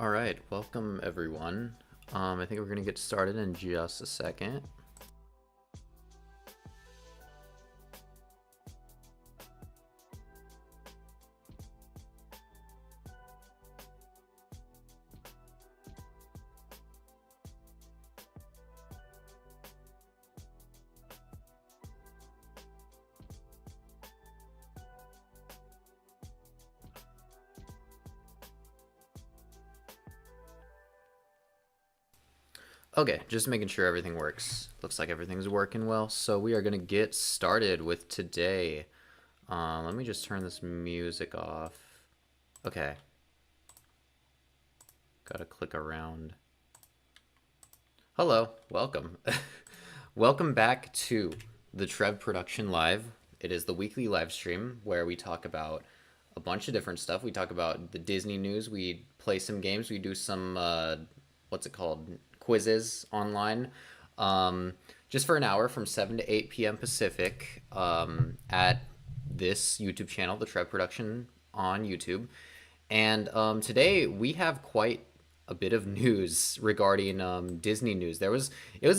All right, welcome everyone. I think we're gonna get started in just a second. Okay, just making sure everything works. Looks like everything's working well. So we are gonna get started with today. Let me just turn this music off. Okay. Gotta click around. Hello, welcome. Welcome back to the Trev Production Live. It is the weekly live stream where we talk about a bunch of different stuff. We talk about the Disney news. We play some games. We do some, what's it called? Quizzes online. Just for an hour from 7 to 8 p.m. Pacific at this YouTube channel, the Trev Production on YouTube. And today we have quite a bit of news regarding Disney news. It was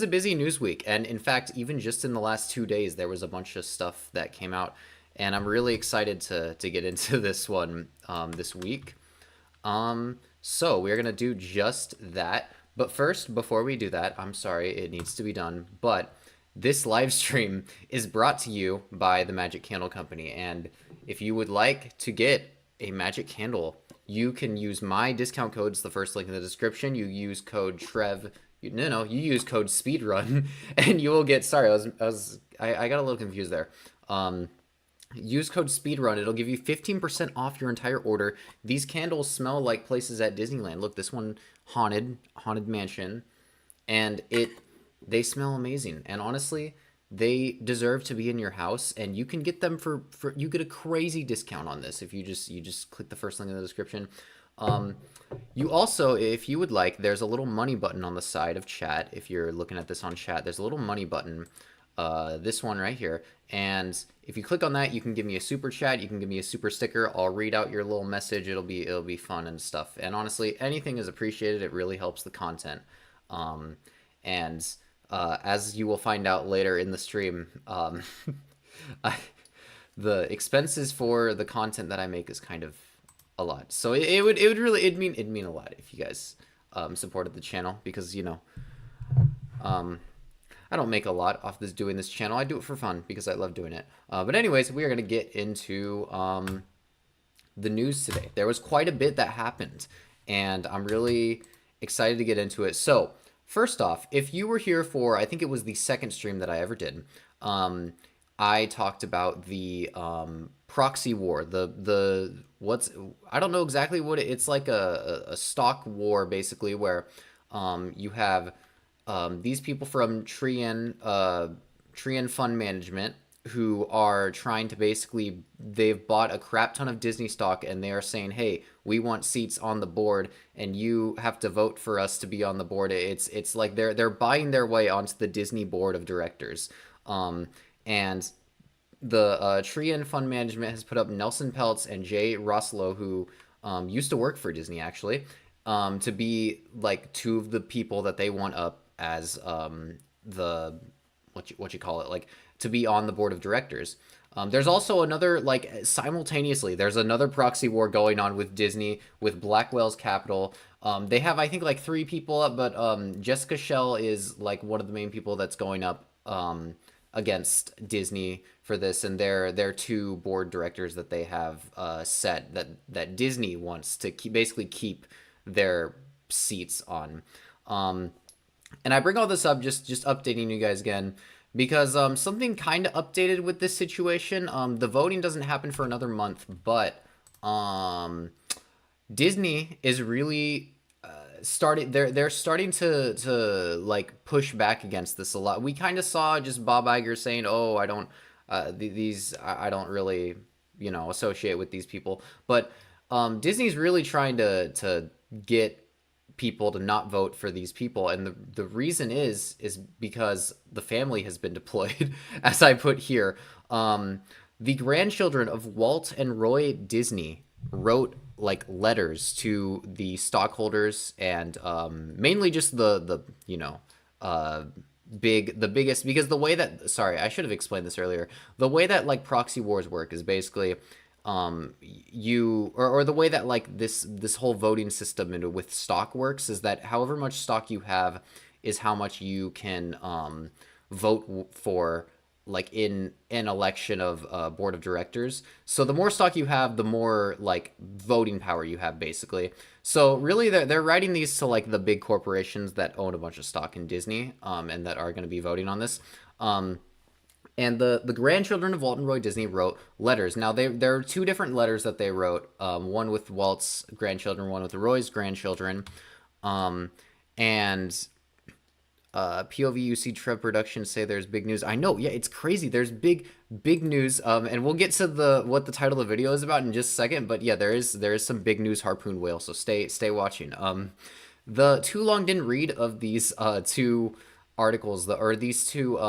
a busy news week, and in fact, even just in the last 2 days, there was a bunch of stuff that came out, and I'm really excited to get into this one this week. So we're gonna do just that. But first, before we do that, I'm sorry, it needs to be done, but this live stream is brought to you by the Magic Candle Company, and if you would like to get a magic candle, you can use my discount code. It's the first link in the description. You use code Trev. You use code Speedrun, and you will get. Sorry, I got a little confused there. Use code Speedrun. It'll give you 15% off your entire order. These candles smell like places at Disneyland. Look, this one haunted mansion, and they smell amazing. And honestly, they deserve to be in your house, and you can get them for you get a crazy discount on this if you just click the first link in the description. You also, if you would like, there's a little money button on the side of chat. If you're looking at this on chat, there's a little money button, this one right here, and if you click on that, you can give me a super chat, you can give me a super sticker. I'll read out your little message. It'll be fun and stuff. And honestly, anything is appreciated. It really helps the content. As you will find out later in the stream, the expenses for the content that I make is kind of a lot. So it'd mean a lot if you guys supported the channel, because I don't make a lot off doing this channel. I do it for fun because I love doing it. But anyways, we are going to get into the news today. There was quite a bit that happened, and I'm really excited to get into it. So first off, if you were here for, I think it was the second stream that I ever did, I talked about the proxy war. I don't know exactly what it's like, a stock war basically, where you have these people from Trian Fund Management who are trying to they've bought a crap ton of Disney stock, and they are saying, hey, we want seats on the board, and you have to vote for us to be on the board. It's like they're buying their way onto the Disney board of directors. And the Trian Fund Management has put up Nealson Peltz and Jay Rosslow, who used to work for Disney actually, to be like two of the people that they want up as the what you call it, like, to be on the board of directors. There's also another, like, simultaneously there's another proxy war going on with Disney, with Blackwell's Capital. They have, I think, like 3 people up, but Jessica Schell is like one of the main people that's going up against Disney for this, and they're 2 board directors that they have set that Disney wants to basically keep their seats on. And I bring all this up just updating you guys again, because something kind of updated with this situation. The voting doesn't happen for another month, but Disney is really they're starting to like push back against this a lot. We kind of saw just Bob Iger saying, oh, I don't I don't really associate with these people, but Disney's really trying to get people to not vote for these people, and the reason is because the family has been deployed, as I put here. The grandchildren of Walt and Roy Disney wrote like letters to the stockholders and mainly just the you know uh the biggest, because the way that, sorry, I should have explained this earlier, the way that like proxy wars work is basically or the way that like this whole voting system with stock works is that however much stock you have is how much you can vote for, like in an election of board of directors. So the more stock you have, the more like voting power you have, basically. So really, they're writing these to like the big corporations that own a bunch of stock in Disney, and that are going to be voting on this. And the grandchildren of Walt and Roy Disney wrote letters. Now there are two different letters that they wrote. One with Walt's grandchildren, one with Roy's grandchildren. And POVUC Trev Production say there's big news. I know, yeah, it's crazy. There's big news. And we'll get to what the title of the video is about in just a second. But yeah, there is some big news, harpoon whale. So stay watching. The too long didn't read of these two articles, or these two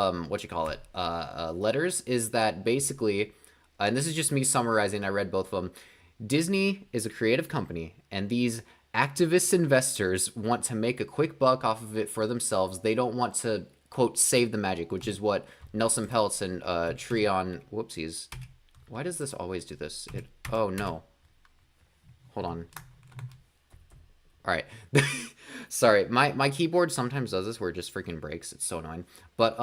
letters, is that basically, and this is just me summarizing, I read both of them. Disney is a creative company, and these activist investors want to make a quick buck off of it for themselves. They don't want to, quote, save the magic, which is what Nealson Peltz and Trian, whoopsies, why does this always do this? Oh no, hold on. All right. Sorry, my keyboard sometimes does this where it just freaking breaks. It's so annoying. But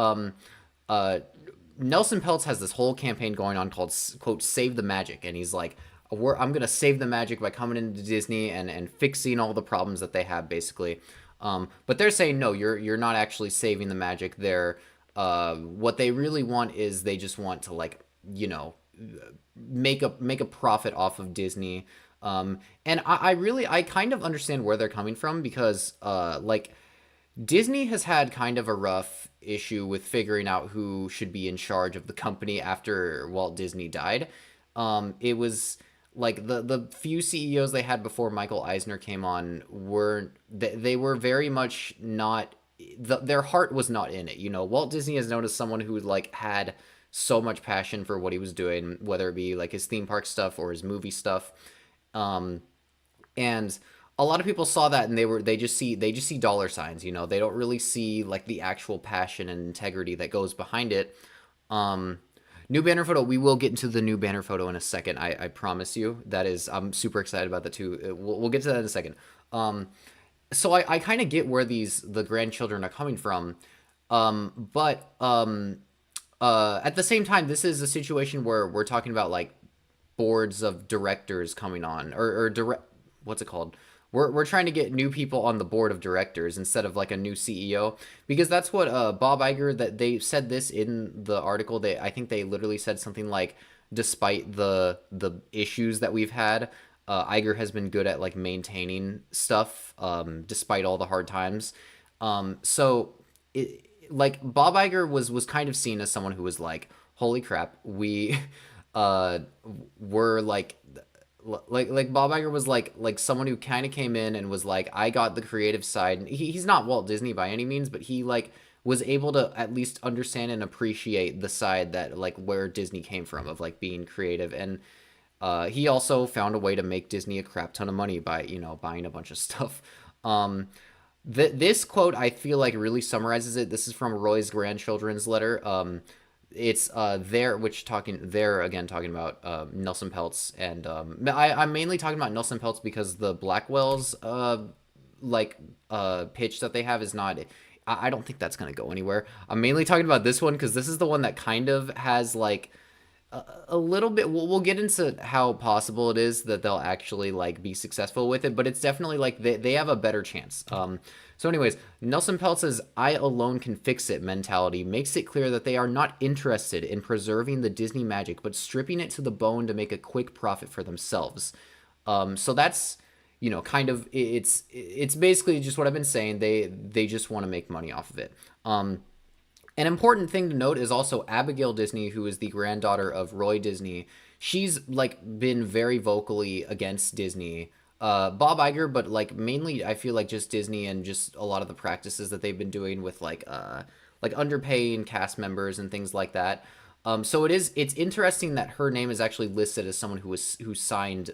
Nealson Peltz has this whole campaign going on called, quote, Save the Magic. And he's like, I'm going to save the magic by coming into Disney and fixing all the problems that they have, basically. But they're saying, no, you're not actually saving the magic. They're what they really want is they just want to, like, you know, make a profit off of Disney. And I kind of understand where they're coming from, because like Disney has had kind of a rough issue with figuring out who should be in charge of the company after Walt Disney died. It was like the few CEOs they had before Michael Eisner came on they were very much not, their heart was not in it. You know, Walt Disney is known as someone who like had so much passion for what he was doing, whether it be like his theme park stuff or his movie stuff. And a lot of people saw that and they just see dollar signs, you know, they don't really see like the actual passion and integrity that goes behind it. New banner photo. We will get into the new banner photo in a second. I promise you. That is, I'm super excited about that too. We'll get to that in a second. So I kind of get where the grandchildren are coming from. But at the same time, this is a situation where we're talking about like boards of directors coming on, or direct, what's it called? We're trying to get new people on the board of directors instead of like a new CEO, because that's what Bob Iger, that they said this in the article. I think they literally said something like, despite the issues that we've had, Iger has been good at like maintaining stuff despite all the hard times. So like Bob Iger was kind of seen as someone who was like, holy crap, were like Bob Iger was like someone who kind of came in and was like, I got the creative side. He's not Walt Disney by any means, but he like was able to at least understand and appreciate the side that like where Disney came from, of like being creative. And he also found a way to make Disney a crap ton of money by, you know, buying a bunch of stuff. This quote, I feel like, really summarizes it. This is from Roy's grandchildren's letter. It's talking about Nealson Peltz, and I'm mainly talking about Nealson Peltz because the Blackwell's pitch that they have is not, I don't think that's gonna go anywhere. I'm mainly talking about this one because this is the one that kind of has like a little bit, we'll get into how possible it is that they'll actually like be successful with it, but it's definitely like they have a better chance. So anyways, Nealson Peltz's "I alone can fix it" mentality makes it clear that they are not interested in preserving the Disney magic, but stripping it to the bone to make a quick profit for themselves. So that's, you know, kind of, it's basically just what I've been saying. They just want to make money off of it. An important thing to note is also Abigail Disney, who is the granddaughter of Roy Disney. She's like been very vocally against Disney, Bob Iger, but like mainly I feel like just Disney and just a lot of the practices that they've been doing with like underpaying cast members and things like that. So it's interesting that her name is actually listed as someone who signed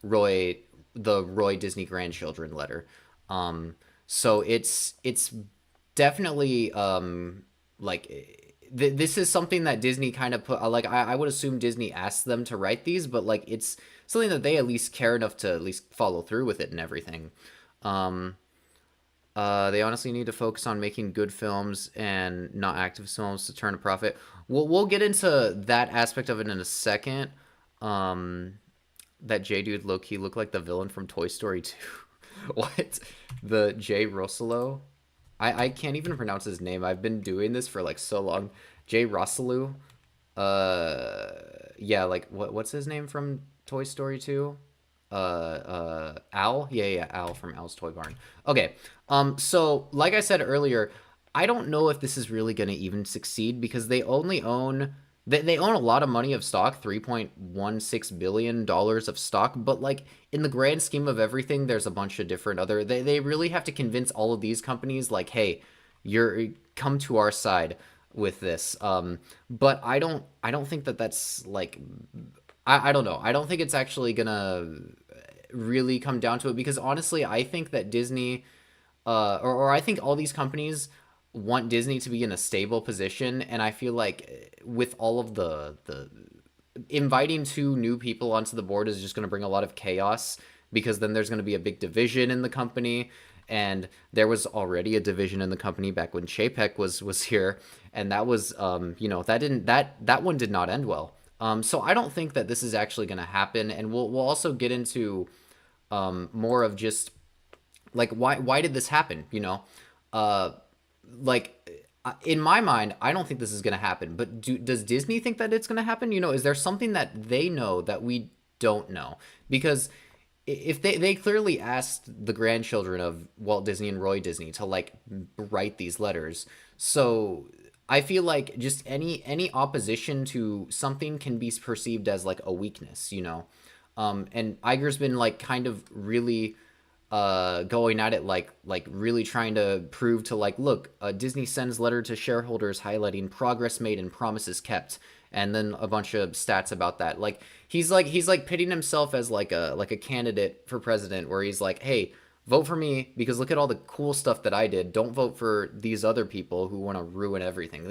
Roy the Roy Disney grandchildren letter. So it's definitely like this is something that Disney kind of put like I would assume Disney asked them to write these, but like it's something that they at least care enough to at least follow through with it and everything. Um, they honestly need to focus on making good films and not active films to turn a profit. We'll get into that aspect of it in a second. Um, that J dude low key looked like the villain from Toy Story 2. What? The Jay Russell? I can't even pronounce his name. I've been doing this for like so long. Jay Russell. Uh, yeah, like what's his name from Toy Story 2? Al? Yeah, Al from Al's Toy Barn. Okay. So like I said earlier, I don't know if this is really gonna even succeed because they only own they own a lot of money of stock, $3.16 billion of stock, but like in the grand scheme of everything, there's a bunch of different other they really have to convince all of these companies like, hey, you're come to our side with this. But I don't think that that's like I don't know. I don't think it's actually gonna really come down to it because honestly, I think that Disney or I think all these companies want Disney to be in a stable position, and I feel like with all of the inviting two new people onto the board is just going to bring a lot of chaos because then there's going to be a big division in the company, and there was already a division in the company back when Chapek was here, and that was that didn't that one did not end well. So I don't think that this is actually going to happen, and we'll also get into more of just like why did this happen, uh like in my mind I don't think this is going to happen, but does Disney think that it's going to happen? Is there something that they know that we don't know? Because if they clearly asked the grandchildren of Walt Disney and Roy Disney to like write these letters, so I feel like just any opposition to something can be perceived as like a weakness. And Iger's been like kind of really going at it like really trying to prove to like, look, Disney sends letter to shareholders highlighting progress made and promises kept, and then a bunch of stats about that. Like he's like pitting himself as like a candidate for president, where he's like, hey, vote for me because look at all the cool stuff that I did. Don't vote for these other people who want to ruin everything.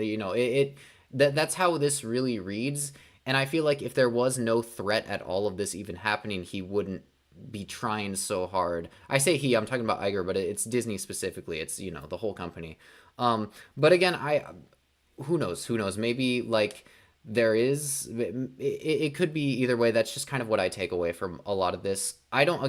That's how this really reads. And I feel like if there was no threat at all of this even happening, he wouldn't be trying so hard. I say he, I'm talking about Iger, but it's Disney specifically. It's, the whole company. But again, who knows? Who knows? Maybe like there is, it could be either way. That's just kind of what I take away from a lot of this. I don't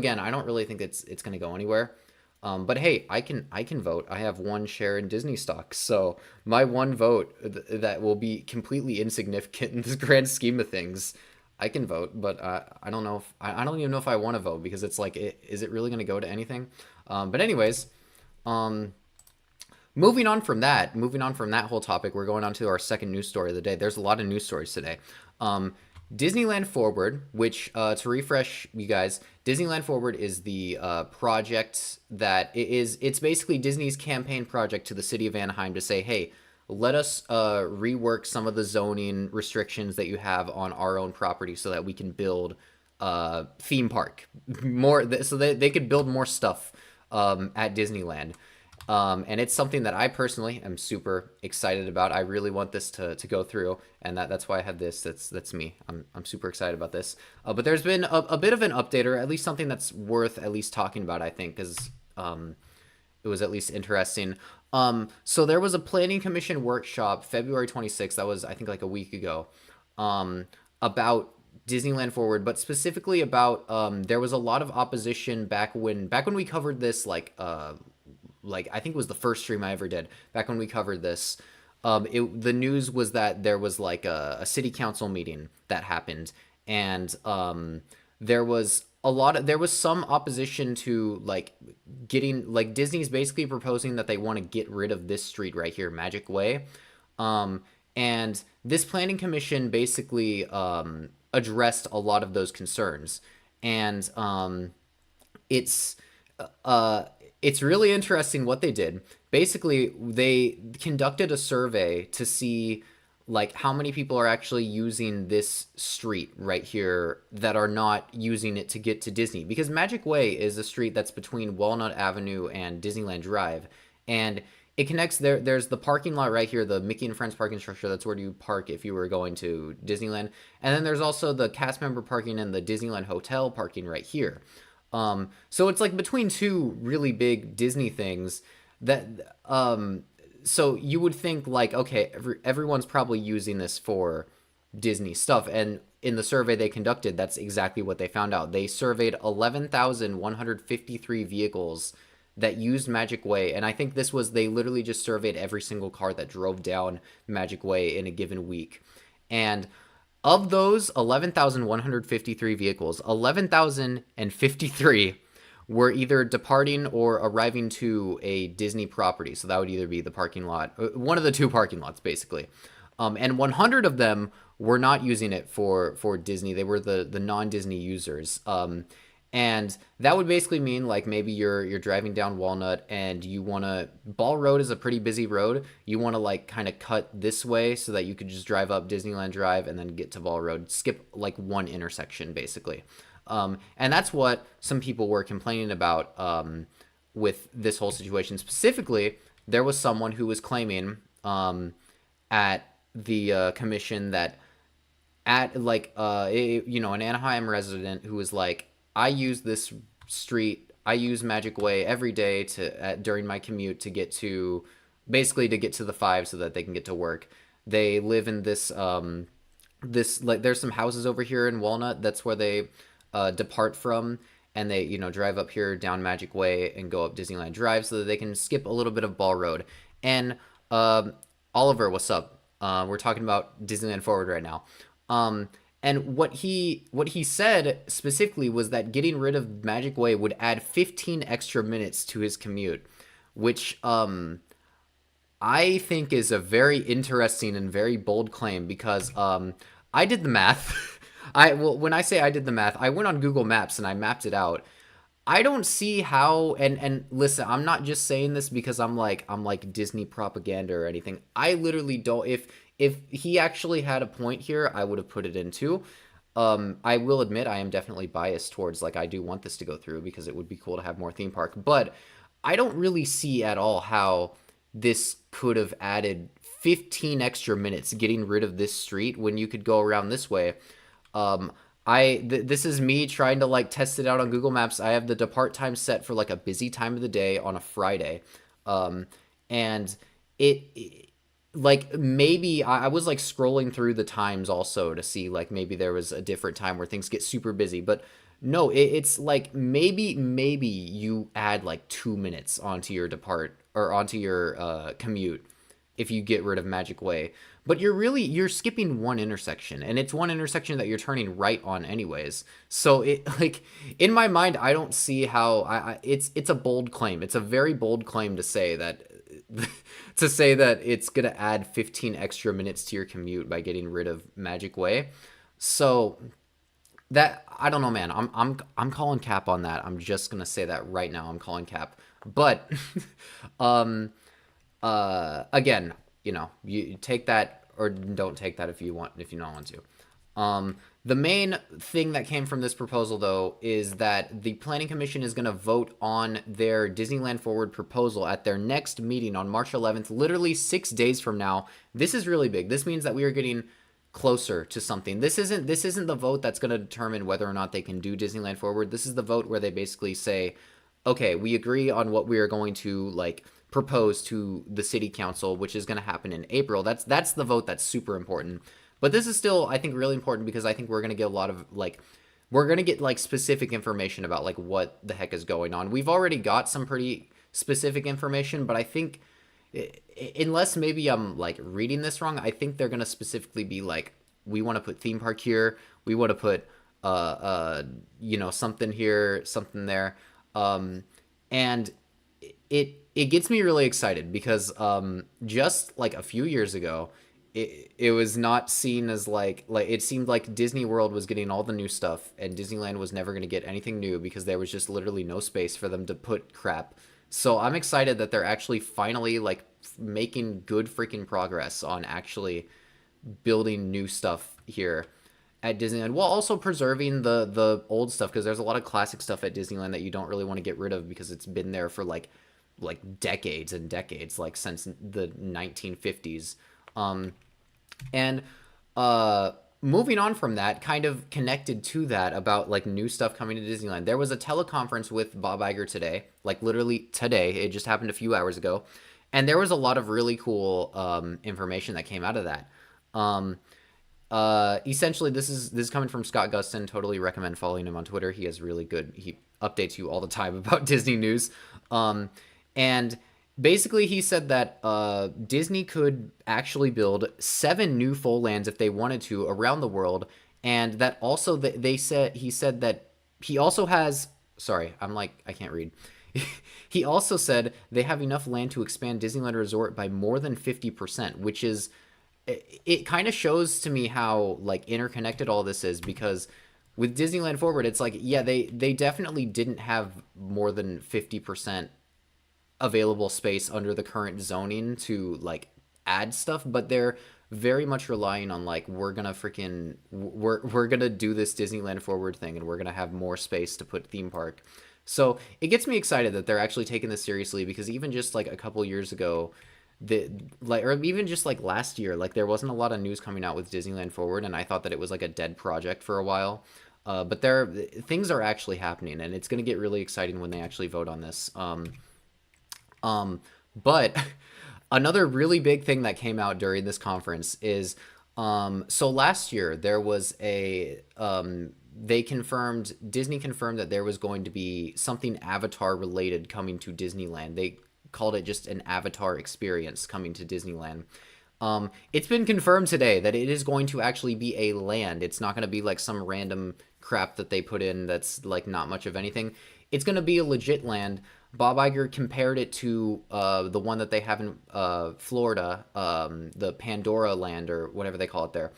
really think it's going to go anywhere. But hey, I can vote. I have one share in Disney stock, so my one vote that will be completely insignificant in the grand scheme of things. I can vote, but I don't know if I don't even know if I want to vote because it's like, is it really going to go to anything? But anyways, um, moving on from that whole topic, we're going on to our second news story of the day. There's a lot of news stories today. Um, Disneyland Forward, which to refresh you guys, Disneyland Forward is the project that it's basically Disney's campaign project to the city of Anaheim to say, hey, let us rework some of the zoning restrictions that you have on our own property so that we can build theme park more, so they could build more stuff at Disneyland. And it's something that I personally am super excited about. I really want this to go through, and that's why I have this. That's me. I'm super excited about this. But there's been a bit of an update, or at least something that's worth at least talking about, I think, because it was at least interesting. So there was a planning commission workshop February 26th. That was, I think, like a week ago, about Disneyland Forward, but specifically about there was a lot of opposition back when we covered this, like I think it was the first stream I ever did back when we covered this. The news was that there was like a city council meeting that happened, and there was some opposition to like getting like Disney's basically proposing that they want to get rid of this street right here, Magic Way. And this planning commission basically addressed a lot of those concerns, and it's it's really interesting what they did. Basically, they conducted a survey to see like how many people are actually using this street right here that are not using it to get to Disney? Because Magic Way is a street that's between Walnut Avenue and Disneyland Drive, and it connects there. There's the parking lot right here, the Mickey and Friends parking structure. That's where you park if you were going to Disneyland. And then there's also the cast member parking and the Disneyland Hotel parking right here. So it's like between two really big Disney things that so you would think like, okay, everyone's probably using this for Disney stuff. And in the survey they conducted, that's exactly what they found out. They surveyed 11,153 vehicles that used Magic Way. And I think this was, they literally just surveyed every single car that drove down Magic Way in a given week. And of those 11,153 vehicles, 11,053 were either departing or arriving to a Disney property. So that would either be the parking lot, one of the two parking lots, basically. And 100 of them were not using it for Disney. They were the non-Disney users. And that would basically mean like maybe you're driving down Walnut and you want to, Ball Road is a pretty busy road. You want to like kind of cut this way so that you could just drive up Disneyland Drive and then get to Ball Road, skip like one intersection basically. And that's what some people were complaining about with this whole situation. Specifically, there was someone who was claiming at the commission that at like an Anaheim resident who was like, I use this street, I use Magic Way every day during my commute to get to, basically to get to the 5 so that they can get to work. They live in this like there's some houses over here in Walnut. That's where they depart from, and they drive up here down Magic Way and go up Disneyland Drive so that they can skip a little bit of Ball Road. And Oliver, what's up? We're talking about Disneyland Forward right now. And what he said specifically was that getting rid of Magic Way would add 15 extra minutes to his commute, which I think is a very interesting and very bold claim because I did the math. When I say I did the math, I went on Google Maps and I mapped it out. I don't see how, and listen, I'm not just saying this because I'm like Disney propaganda or anything. I literally don't. If he actually had a point here, I would have put it into. I will admit I am definitely biased towards, like, I do want this to go through because it would be cool to have more theme park, but I don't really see at all how this could have added 15 extra minutes getting rid of this street when you could go around this way. This is me trying to like test it out on Google Maps. I have the depart time set for like a busy time of the day on a Friday. And it like maybe I was like scrolling through the times also to see like maybe there was a different time where things get super busy, but no, it's like maybe you add like 2 minutes onto your depart or onto your commute if you get rid of Magic Way. But you're skipping one intersection, and it's one intersection that you're turning right on anyways. So it like in my mind, I don't see how it's a bold claim. It's a very bold claim to say that it's gonna add 15 extra minutes to your commute by getting rid of Magic Way. So that I don't know, man. I'm calling cap on that. I'm just gonna say that right now. I'm calling cap. But again, you take that or don't take that if you don't want to. The main thing that came from this proposal, though, is that the Planning Commission is going to vote on their Disneyland Forward proposal at their next meeting on March 11th, literally 6 days from now. This is really big. This means that we are getting closer to something. This isn't the vote that's going to determine whether or not they can do Disneyland Forward. This is the vote where they basically say, okay, we agree on what we are going to like propose to the city council, which is going to happen in April. That's the vote that's super important. But this is still, I think, really important because I think we're going to get a lot of we're going to get like specific information about like what the heck is going on. We've already got some pretty specific information, but I think unless maybe I'm like reading this wrong, I think they're going to specifically be like, we want to put theme park here. We want to put, something here, something there. And it gets me really excited because just like a few years ago, it was not seen as like it seemed like Disney World was getting all the new stuff and Disneyland was never going to get anything new because there was just literally no space for them to put crap. So I'm excited that they're actually finally like making good freaking progress on actually building new stuff here at Disneyland, while also preserving the old stuff, because there's a lot of classic stuff at Disneyland that you don't really want to get rid of because it's been there for like decades and decades, like since the 1950s. And moving on from that, kind of connected to that about like new stuff coming to Disneyland, there was a teleconference with Bob Iger today, like literally today. It just happened a few hours ago, and there was a lot of really cool information that came out of that. Essentially, this is coming from Scott Gustin. Totally recommend following him on Twitter. He has really good. He updates you all the time about Disney news. And basically, he said that Disney could actually build 7 new full lands if they wanted to around the world, and that also he said that he also has. Sorry, I'm like I can't read. He also said they have enough land to expand Disneyland Resort by more than 50%, which is it kind of shows to me how like interconnected all this is, because with Disneyland Forward, it's like, yeah, they definitely didn't have more than 50% available space under the current zoning to like add stuff, but they're very much relying on like we're gonna do this Disneyland Forward thing, and we're gonna have more space to put theme park. So it gets me excited that they're actually taking this seriously, because even just like a couple years ago, or even just like last year, like there wasn't a lot of news coming out with Disneyland Forward, and I thought that it was like a dead project for a while. But things are actually happening, and it's going to get really exciting when they actually vote on this. But another really big thing that came out during this conference is, so last year there was Disney confirmed that there was going to be something Avatar related coming to Disneyland. They called it just an Avatar experience coming to Disneyland. It's been confirmed today that it is going to actually be a land. It's not going to be like some random crap that they put in that's like not much of anything. It's going to be a legit land. Bob Iger compared it to the one that they have in Florida, the Pandora land, or whatever they call it there.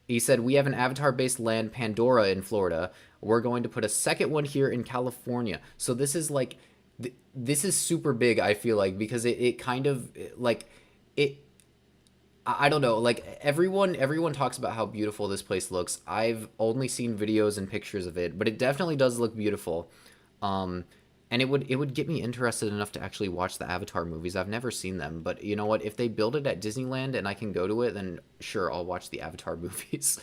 He said, we have an Avatar-based land, Pandora, in Florida. We're going to put a second one here in California. So this is like, this is super big, I feel like, because it kind of like it. I don't know, like everyone talks about how beautiful this place looks. I've only seen videos and pictures of it, but it definitely does look beautiful. And it would get me interested enough to actually watch the Avatar movies. I've never seen them, but you know what? If they build it at Disneyland and I can go to it, then sure, I'll watch the Avatar movies.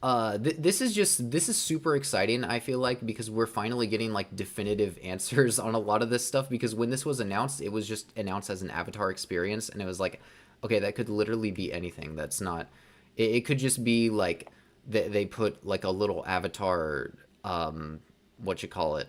This is super exciting, I feel like, because we're finally getting like definitive answers on a lot of this stuff, because when this was announced, it was just announced as an Avatar experience, and it was like, okay, that could literally be anything. That's not it could just be like they put like a little Avatar what you call it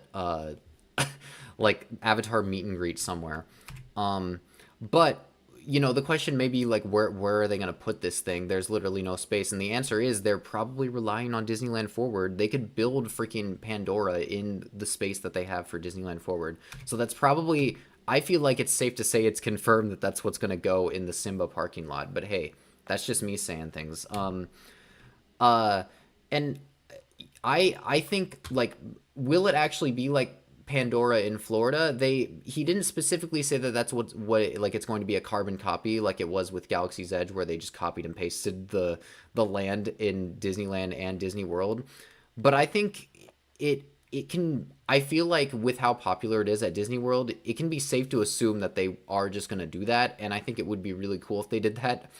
like Avatar meet and greet somewhere. But you know, the question may be like, where are they going to put this thing? There's literally no space. And the answer is they're probably relying on Disneyland Forward. They could build freaking Pandora in the space that they have for Disneyland Forward. So that's probably, I feel like it's safe to say it's confirmed that that's what's going to go in the Simba parking lot. But hey, that's just me saying things. And I think, like, will it actually be like Pandora in Florida? He didn't specifically say that that's what like it's going to be a carbon copy like it was with Galaxy's Edge, where they just copied and pasted the land in Disneyland and Disney World. But I think it can, I feel like with how popular it is at Disney World, it can be safe to assume that they are just going to do that, and I think it would be really cool if they did that.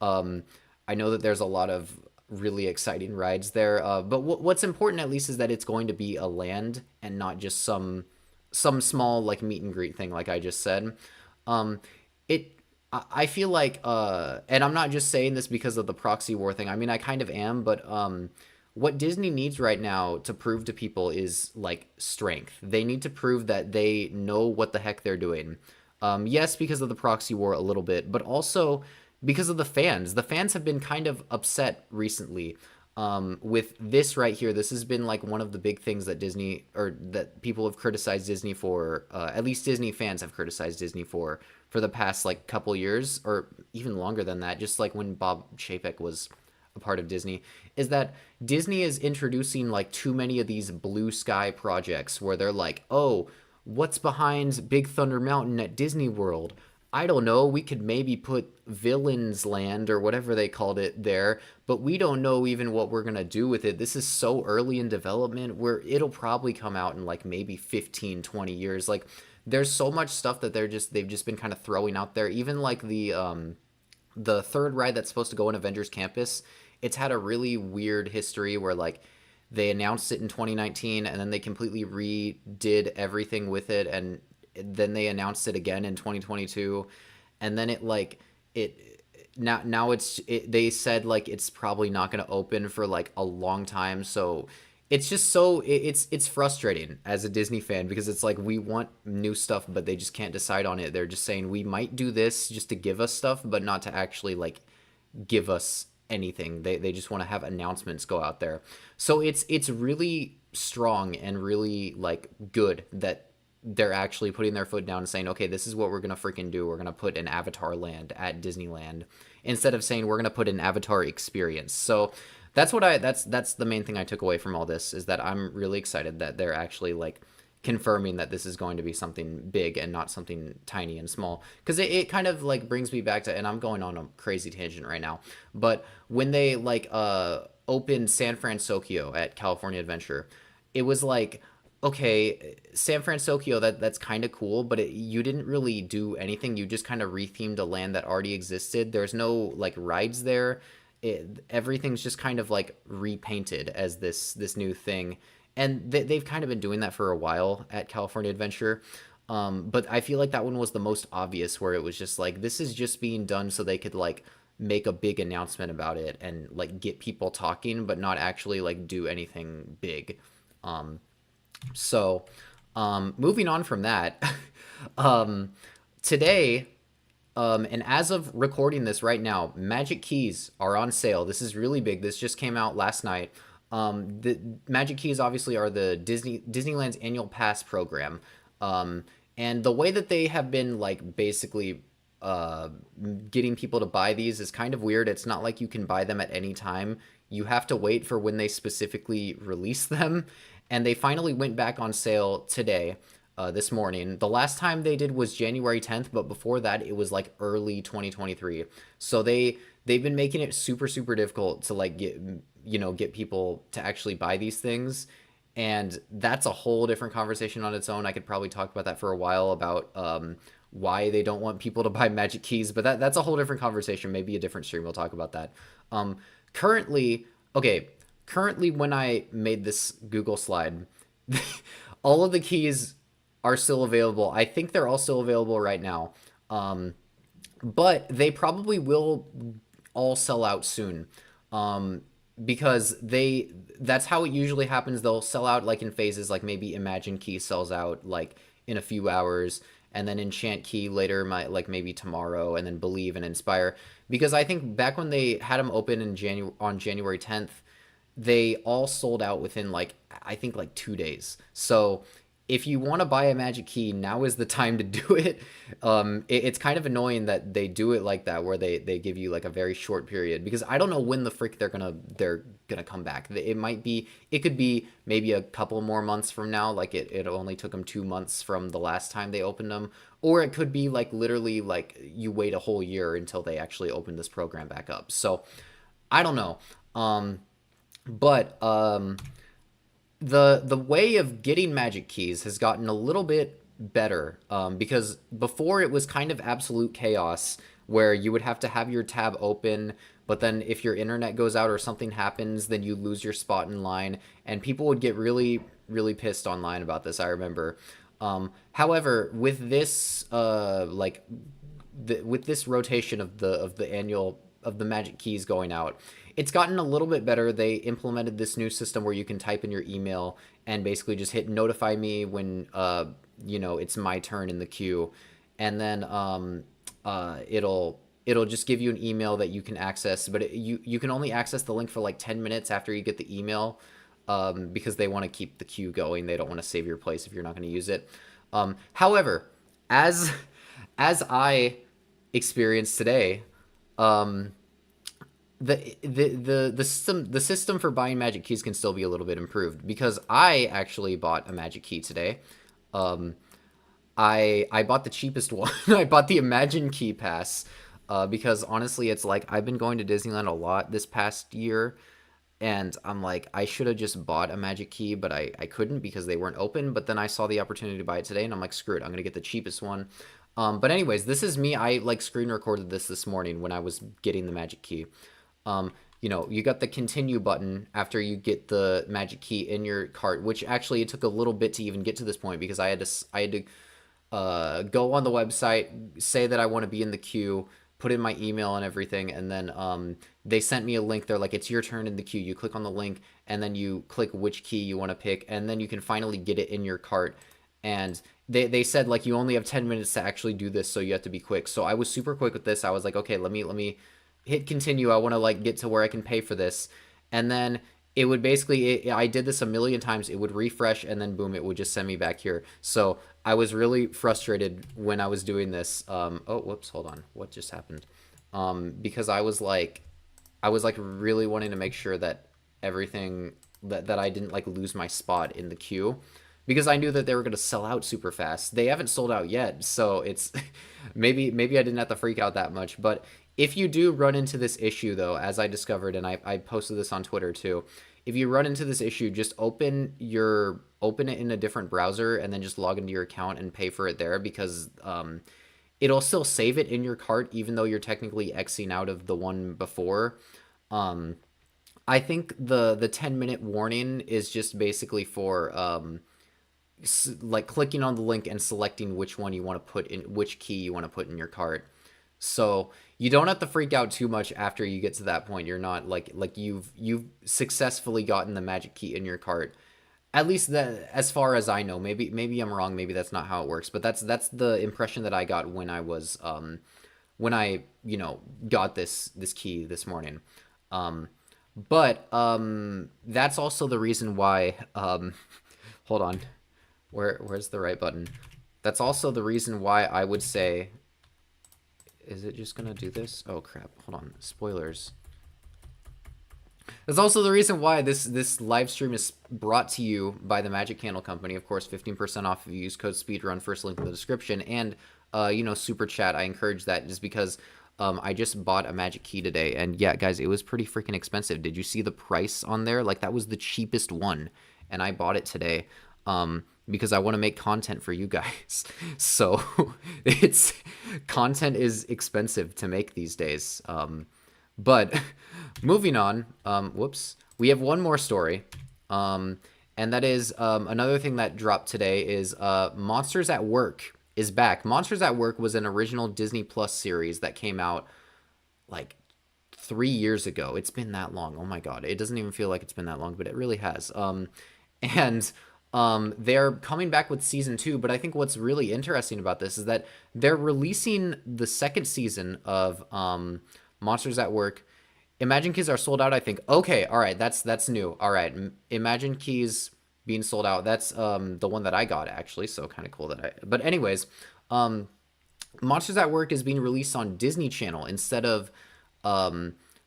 I know that there's a lot of really exciting rides there, but what's important at least is that it's going to be a land and not just some small like meet and greet thing like I just said. I feel like and I'm not just saying this because of the proxy war thing. I mean, I kind of am, but what Disney needs right now to prove to people is like strength. They need to prove that they know what the heck they're doing. Yes, because of the proxy war a little bit, but also because of the fans. The fans have been kind of upset recently with this right here. This has been like one of the big things that Disney, or that people have criticized Disney for, at least Disney fans have criticized Disney for the past like couple years, or even longer than that, just like when Bob Chapek was a part of Disney, is that Disney is introducing like too many of these blue sky projects where they're like, oh, what's behind Big Thunder Mountain at Disney World? I don't know, we could maybe put Villains Land or whatever they called it there, but we don't know even what we're gonna do with it. This is so early in development where it'll probably come out in like maybe 15, 20 years. Like there's so much stuff that they've just been kind of throwing out there. Even like the third ride that's supposed to go in Avengers Campus, it's had a really weird history where like they announced it in 2019 and then they completely redid everything with it, and then they announced it again in 2022, and then it like it now they said like it's probably not going to open for like a long time. So it's just so it's frustrating as a Disney fan because it's like we want new stuff but they just can't decide on it. They're just saying we might do this just to give us stuff but not to actually like give us anything. They just want to have announcements go out there. So it's really strong and really like good that they're actually putting their foot down and saying, okay, this is what we're gonna freaking do. We're gonna put an Avatar land at Disneyland instead of saying we're gonna put an Avatar experience. So that's the main thing I took away from all this, is that I'm really excited that they're actually like confirming that this is going to be something big and not something tiny and small, because it kind of like brings me back to, and I'm going on a crazy tangent right now, but when they like opened San Francisco at California Adventure, it was like, okay, San Francisco, that's kind of cool, but you didn't really do anything. You just kind of rethemed a land that already existed. There's no like rides there. Everything's just kind of like repainted as this new thing, and they've kind of been doing that for a while at California Adventure. But I feel like that one was the most obvious, where it was just like, this is just being done so they could like make a big announcement about it and like get people talking, but not actually like do anything big. So moving on from that, today, and as of recording this right now, Magic Keys are on sale. This is really big. This just came out last night. The Magic Keys obviously are the Disneyland's annual pass program. And the way that they have been like basically getting people to buy these is kind of weird. It's not like you can buy them at any time. You have to wait for when they specifically release them. And they finally went back on sale today, this morning. The last time they did was January 10th, but before that it was like early 2023. So they've been making it super super difficult to like get people to actually buy these things. And that's a whole different conversation on its own. I could probably talk about that for a while, about why they don't want people to buy Magic Keys, but that's a whole different conversation. Maybe a different stream we'll talk about that. Currently, when I made this Google slide, all of the keys are still available. I think they're all still available right now. But they probably will all sell out soon. Because that's how it usually happens. They'll sell out like in phases, like maybe Imagine Key sells out like in a few hours, and then Enchant Key later, might like maybe tomorrow, and then Believe and Inspire. Because I think back when they had them open on January 10th, they all sold out within like, I think like 2 days. So if you want to buy a Magic Key, now is the time to do it. It's kind of annoying that they do it like that, where they give you like a very short period, because I don't know when the frick they're gonna come back. It could be maybe a couple more months from now, like it only took them 2 months from the last time they opened them, or it could be like literally like you wait a whole year until they actually open this program back up. So I don't know. But the way of getting Magic Keys has gotten a little bit better, because before it was kind of absolute chaos, where you would have to have your tab open, but then if your internet goes out or something happens, then you lose your spot in line, and people would get really really pissed online about this, I remember. However, with this with this rotation of the Magic Keys going out, it's gotten a little bit better. They implemented this new system where you can type in your email and basically just hit notify me when it's my turn in the queue, and then it'll just give you an email that you can access, but you can only access the link for like 10 minutes after you get the email, because they want to keep the queue going. They don't want to save your place if you're not going to use it. However, as I experienced today, the system for buying Magic Keys can still be a little bit improved, because I actually bought a Magic Key today. I bought the cheapest one. I bought the Imagine Key Pass because honestly, it's like I've been going to Disneyland a lot this past year, and I'm like, I should have just bought a Magic Key, but I couldn't because they weren't open. But then I saw the opportunity to buy it today, and I'm like, screw it, I'm gonna get the cheapest one. But anyways, this is me. I like screen recorded this morning when I was getting the Magic Key. You got the continue button after you get the Magic Key in your cart, which actually it took a little bit to even get to this point because I had to go on the website, say that I want to be in the queue, put in my email and everything, and then they sent me a link. They're like, it's your turn in the queue. You click on the link, and then you click which key you want to pick, and then you can finally get it in your cart. And they said, like, you only have 10 minutes to actually do this, so you have to be quick. So I was super quick with this. I was like, okay, let me hit continue. I want to, like, get to where I can pay for this. And then it would basically, I did this a million times. It would refresh, and then boom, it would just send me back here. So I was really frustrated when I was doing this. Oh, whoops, hold on. What just happened? Because I was like really wanting to make sure that everything that I didn't like lose my spot in the queue because I knew that they were going to sell out super fast. They haven't sold out yet, so it's maybe I didn't have to freak out that much. But if you do run into this issue, though, as I discovered, and I posted this on Twitter too, if you run into this issue, just open it in a different browser and then just log into your account and pay for it there because it'll still save it in your cart even though you're technically Xing out of the one before. I think the 10-minute warning is just basically for like clicking on the link and selecting which one you want to put in, which key you want to put in your cart. So you don't have to freak out too much after you get to that point. You're not like you've successfully gotten the Magic Key in your cart. At least that, as far as I know. Maybe I'm wrong. Maybe that's not how it works. But that's the impression that I got when I was when I got this key this morning. But that's also the reason why. Hold on. Where's the right button? That's also the reason why I would say. Is it just gonna do this? Oh crap! Hold on. Spoilers. That's also the reason why this live stream is brought to you by the Magic Candle Company. Of course, 15% off if you use code Speedrun. First link in the description. And super chat. I encourage that just because I just bought a Magic Key today, and yeah, guys, it was pretty freaking expensive. Did you see the price on there? Like that was the cheapest one, and I bought it today. Because I want to make content for you guys. So it's content is expensive to make these days. But moving on, whoops, we have one more story. And that is another thing that dropped today is Monsters at Work is back. Monsters at Work was an original Disney Plus series that came out like 3 years ago. It's been that long. Oh my God. It doesn't even feel like it's been that long, but it really has. They're coming back with season 2, but I think what's really interesting about this is that they're releasing the second season of Monsters at Work. Imagine Keys are sold out, I think. Okay, all right, that's new. All right, Imagine Keys being sold out. That's the one that I got actually, so kind of cool that I. But anyways, Monsters at Work is being released on Disney Channel instead of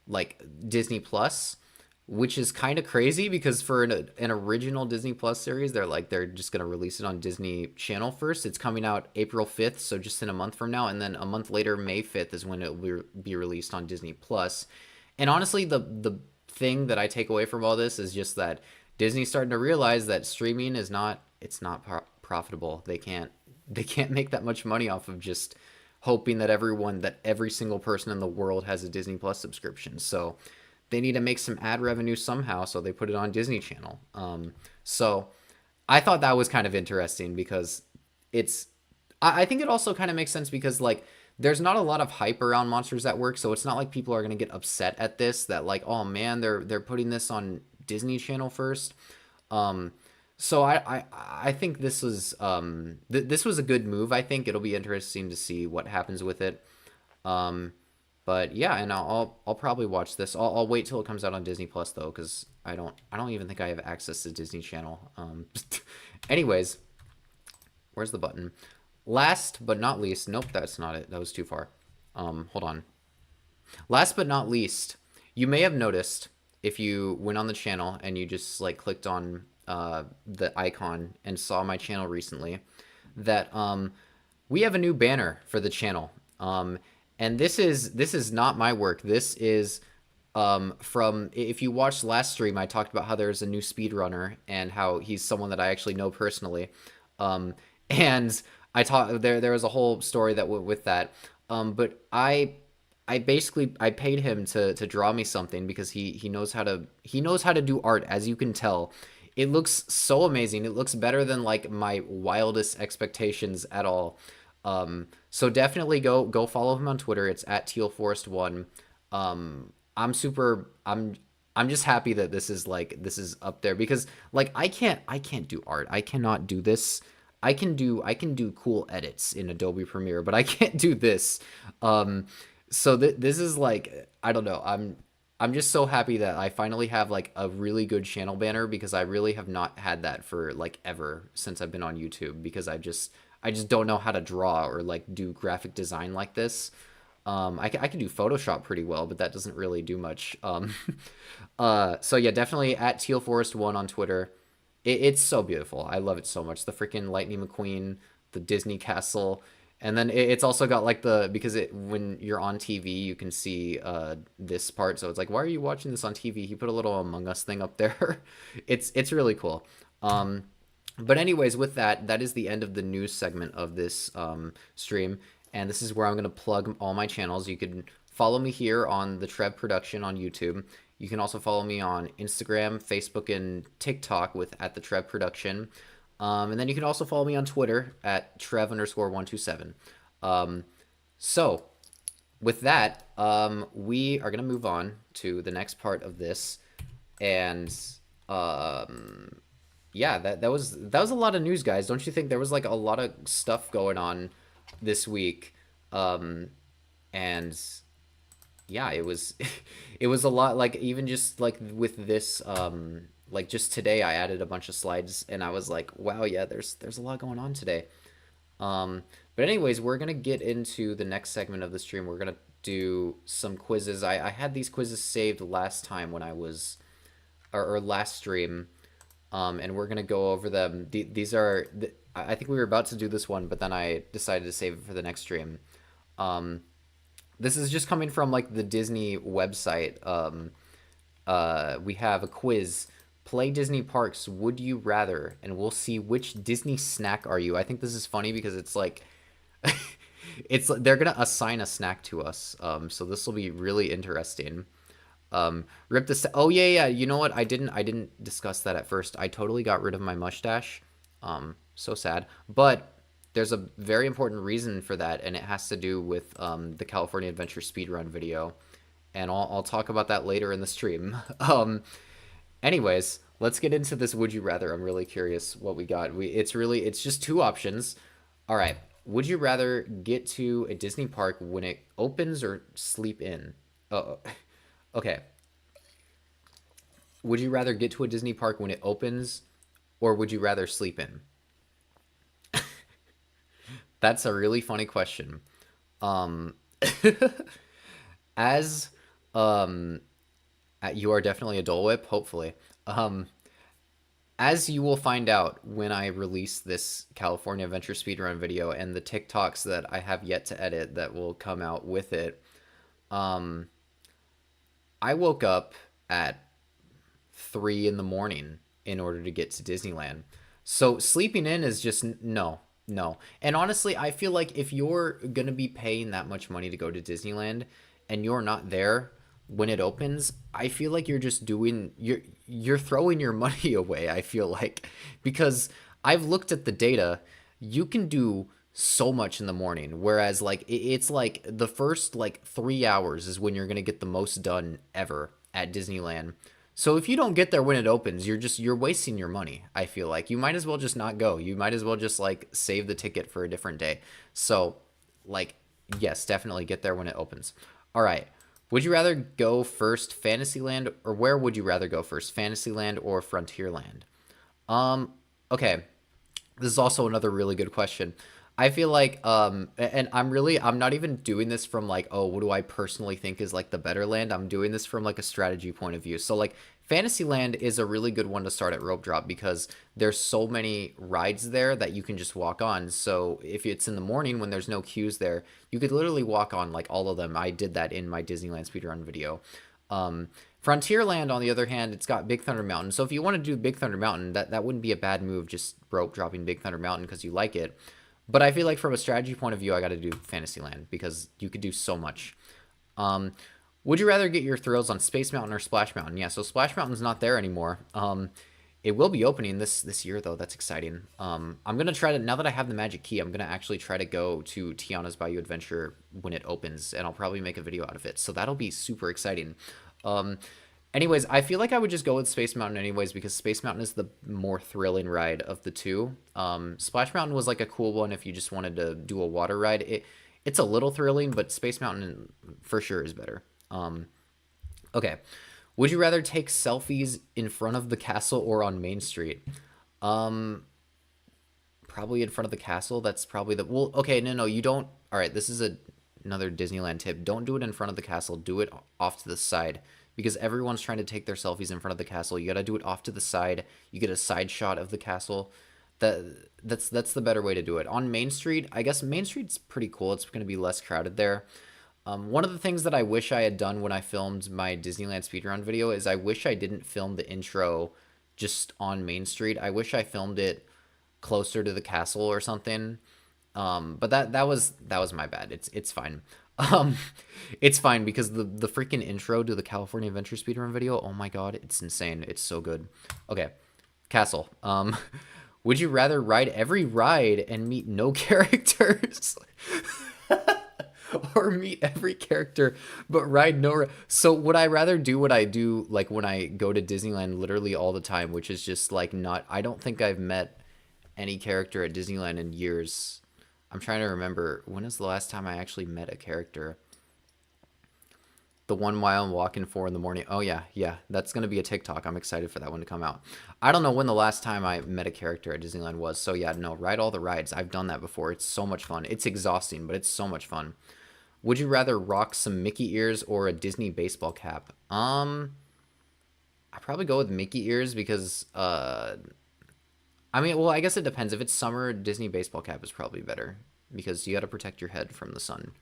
like Disney Plus. Which is kind of crazy because for an original Disney Plus series, they're just going to release it on Disney Channel first. It's coming out April 5th, so just in a month from now. And then a month later, May 5th, is when it will be released on Disney Plus. And honestly, the thing that I take away from all this is just that Disney's starting to realize that streaming is not profitable. They can't make that much money off of just hoping that every single person in the world has a Disney Plus subscription. So they need to make some ad revenue somehow, so they put it on Disney Channel. So I thought that was kind of interesting because I think it also kind of makes sense because like there's not a lot of hype around Monsters at Work, so it's not like people are going to get upset at this that like, oh man, they're putting this on Disney Channel first. So I think this was this was a good move. I think it'll be interesting to see what happens with it. But yeah, and I'll probably watch this. I'll wait till it comes out on Disney Plus though, because I don't even think I have access to Disney Channel. Anyways, where's the button? Last but not least, nope, that's not it. That was too far. Hold on. Last but not least, you may have noticed if you went on the channel and you just like clicked on the icon and saw my channel recently, that we have a new banner for the channel. And this is not my work. This is from, if you watched last stream, I talked about how there's a new speedrunner and how he's someone that I actually know personally. And I taught there was a whole story that went with that. But I basically I paid him to draw me something because he knows how to do art, as you can tell. It looks so amazing. It looks better than like my wildest expectations at all. So definitely go follow him on Twitter. It's at tealforest1. I'm super I'm just happy that this is up there because like I can't do art. I cannot do this. I can do cool edits in Adobe Premiere, but I can't do this. So this is like I don't know. I'm just so happy that I finally have like a really good channel banner because I really have not had that for like ever since I've been on YouTube because I just don't know how to draw or like do graphic design like this. I can do Photoshop pretty well, but that doesn't really do much. So yeah, definitely at tealforest1 on Twitter. It's so beautiful. I love it so much. The freaking Lightning McQueen, the Disney castle, and then it's also got like because when you're on TV, you can see this part. So it's like, why are you watching this on TV? He put a little Among Us thing up there. It's really cool. But anyways, with that, that is the end of the news segment of this stream. And this is where I'm going to plug all my channels. You can follow me here on the Trev Production on YouTube. You can also follow me on Instagram, Facebook, and TikTok with at the Trev Production. And then you can also follow me on Twitter at Trev_127. So with that, we are going to move on to the next part of this. And yeah, that was a lot of news, guys. Don't you think there was like a lot of stuff going on this week? And yeah, it was it was a lot. Like even just like with this like just today I added a bunch of slides and I was like, wow, yeah, there's a lot going on today. But anyways, we're gonna get into the next segment of the stream. We're gonna do some quizzes. I had these quizzes saved last time when I was or last stream. And we're gonna go over them. These are I think we were about to do this one, but then I decided to save it for the next stream. This is just coming from like the Disney website. We have a quiz. Play Disney parks, would you rather? And we'll see which Disney snack are you. I think this is funny because it's like they're gonna assign a snack to us. So this will be really interesting. Rip the oh yeah, you know what, I didn't discuss that at first. I totally got rid of my mustache. So sad, but there's a very important reason for that, and it has to do with the California Adventure speedrun video, and I'll talk about that later in the stream. Anyways, let's get into this would you rather. I'm really curious what we got. It's just two options. All right, would you rather get to a Disney park when it opens or sleep in? Okay. Would you rather get to a Disney park when it opens, or would you rather sleep in? That's a really funny question. As you are definitely a Dole Whip, hopefully. As you will find out when I release this California Adventure speedrun video and the TikToks that I have yet to edit that will come out with it. I woke up at 3 in the morning in order to get to Disneyland. So sleeping in is just no. And honestly, I feel like if you're going to be paying that much money to go to Disneyland and you're not there when it opens, I feel like you're just you're throwing your money away, I feel like, because I've looked at the data. You can do so much in the morning, whereas like it's like the first like 3 hours is when you're going to get the most done ever at Disneyland. So if you don't get there when it opens, you're wasting your money. I feel like you might as well just not go. You might as well just like save the ticket for a different day. So like, yes, definitely get there when it opens. All right. Would you rather go first Fantasyland, or where would you rather go first, Fantasyland or Frontierland? Okay. This is also another really good question. I feel like and I'm not even doing this from like, oh, what do I personally think is like the better land? I'm doing this from like a strategy point of view. So like Fantasyland is a really good one to start at rope drop because there's so many rides there that you can just walk on. So if it's in the morning when there's no queues there, you could literally walk on like all of them. I did that in my Disneyland Speedrun video. Frontierland, on the other hand, it's got Big Thunder Mountain. So if you want to do Big Thunder Mountain, that wouldn't be a bad move, just rope dropping Big Thunder Mountain because you like it. But I feel like from a strategy point of view, I got to do Fantasyland because you could do so much. Would you rather get your thrills on Space Mountain or Splash Mountain? Yeah, so Splash Mountain's not there anymore. It will be opening this year, though. That's exciting. I'm going to try to, now that I have the magic key, I'm going to actually try to go to Tiana's Bayou Adventure when it opens, and I'll probably make a video out of it. So that'll be super exciting. Anyways, I feel like I would just go with Space Mountain anyways because Space Mountain is the more thrilling ride of the two. Splash Mountain was like a cool one if you just wanted to do a water ride. It's a little thrilling, but Space Mountain for sure is better. Okay. Would you rather take selfies in front of the castle or on Main Street? Probably in front of the castle. That's probably the... Well, okay, no, you don't... All right, this is another Disneyland tip. Don't do it in front of the castle. Do it off to the side because everyone's trying to take their selfies in front of the castle. You got to do it off to the side. You get a side shot of the castle. That's the better way to do it. On Main Street, I guess Main Street's pretty cool. It's going to be less crowded there. One of the things that I wish I had done when I filmed my Disneyland Speedrun video is I wish I didn't film the intro just on Main Street. I wish I filmed it closer to the castle or something. But that was my bad. It's fine. It's fine because the freaking intro to the California Adventure Speedrun video, oh my god, it's insane. It's so good. Okay, castle. Would you rather ride every ride and meet no characters? Or meet every character but ride no... So would I rather do what I do like when I go to Disneyland literally all the time, which is just like not... I don't think I've met any character at Disneyland in years. I'm trying to remember, when is the last time I actually met a character? The 1 mile I'm walking for in the morning. Oh yeah, that's gonna be a TikTok. I'm excited for that one to come out. I don't know when the last time I met a character at Disneyland was, so yeah, no, ride all the rides. I've done that before. It's so much fun. It's exhausting, but it's so much fun. Would you rather rock some Mickey ears or a Disney baseball cap? I probably go with Mickey ears because I mean, well, I guess it depends. If it's summer, Disney baseball cap is probably better because you got to protect your head from the sun.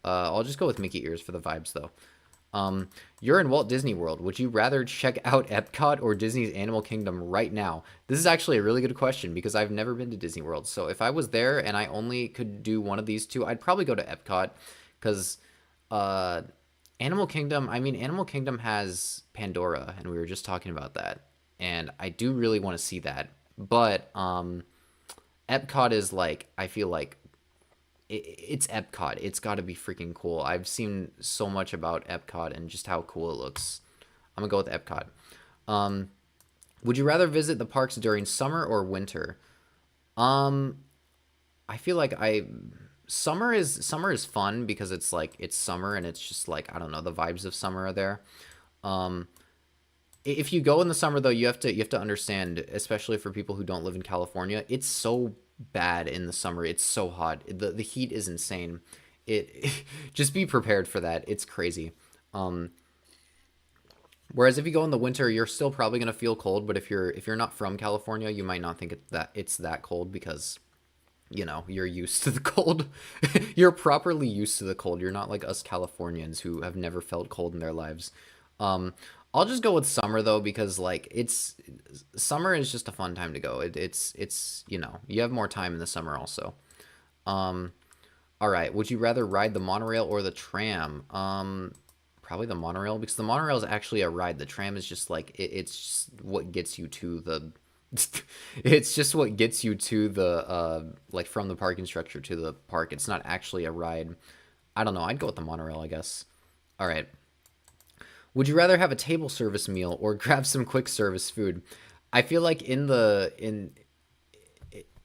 I'll just go with Mickey ears for the vibes though. You're in Walt Disney World. Would you rather check out Epcot or Disney's Animal Kingdom right now? This is actually a really good question because I've never been to Disney World. So if I was there and I only could do one of these two, I'd probably go to Epcot. Because Animal Kingdom, I mean, Animal Kingdom has Pandora, and we were just talking about that. And I do really want to see that. But Epcot is like, I feel like it's Epcot. It's got to be freaking cool. I've seen so much about Epcot and just how cool it looks. I'm going to go with Epcot. Would you rather visit the parks during summer or winter? I feel like summer is fun because it's like it's summer and it's just like, I don't know, the vibes of summer are there. If you go in the summer though, you have to understand, especially for people who don't live in California, it's so bad in the summer. It's so hot. The heat is insane. Just be prepared for that. It's crazy. Whereas if you go in the winter, you're still probably gonna feel cold, but if you're not from California, you might not think it's that cold because, you know, you're used to the cold. You're properly used to the cold. You're not like us Californians who have never felt cold in their lives. I'll just go with summer though because like summer is just a fun time to go. It's you know, you have more time in the summer also. All right, would you rather ride the monorail or the tram? Probably the monorail because the monorail is actually a ride. The tram is just like it's just what gets you to the it's just what gets you to the like from the parking structure to the park. It's not actually a ride. I don't know. I'd go with the monorail, I guess. All right. Would you rather have a table service meal or grab some quick service food? I feel like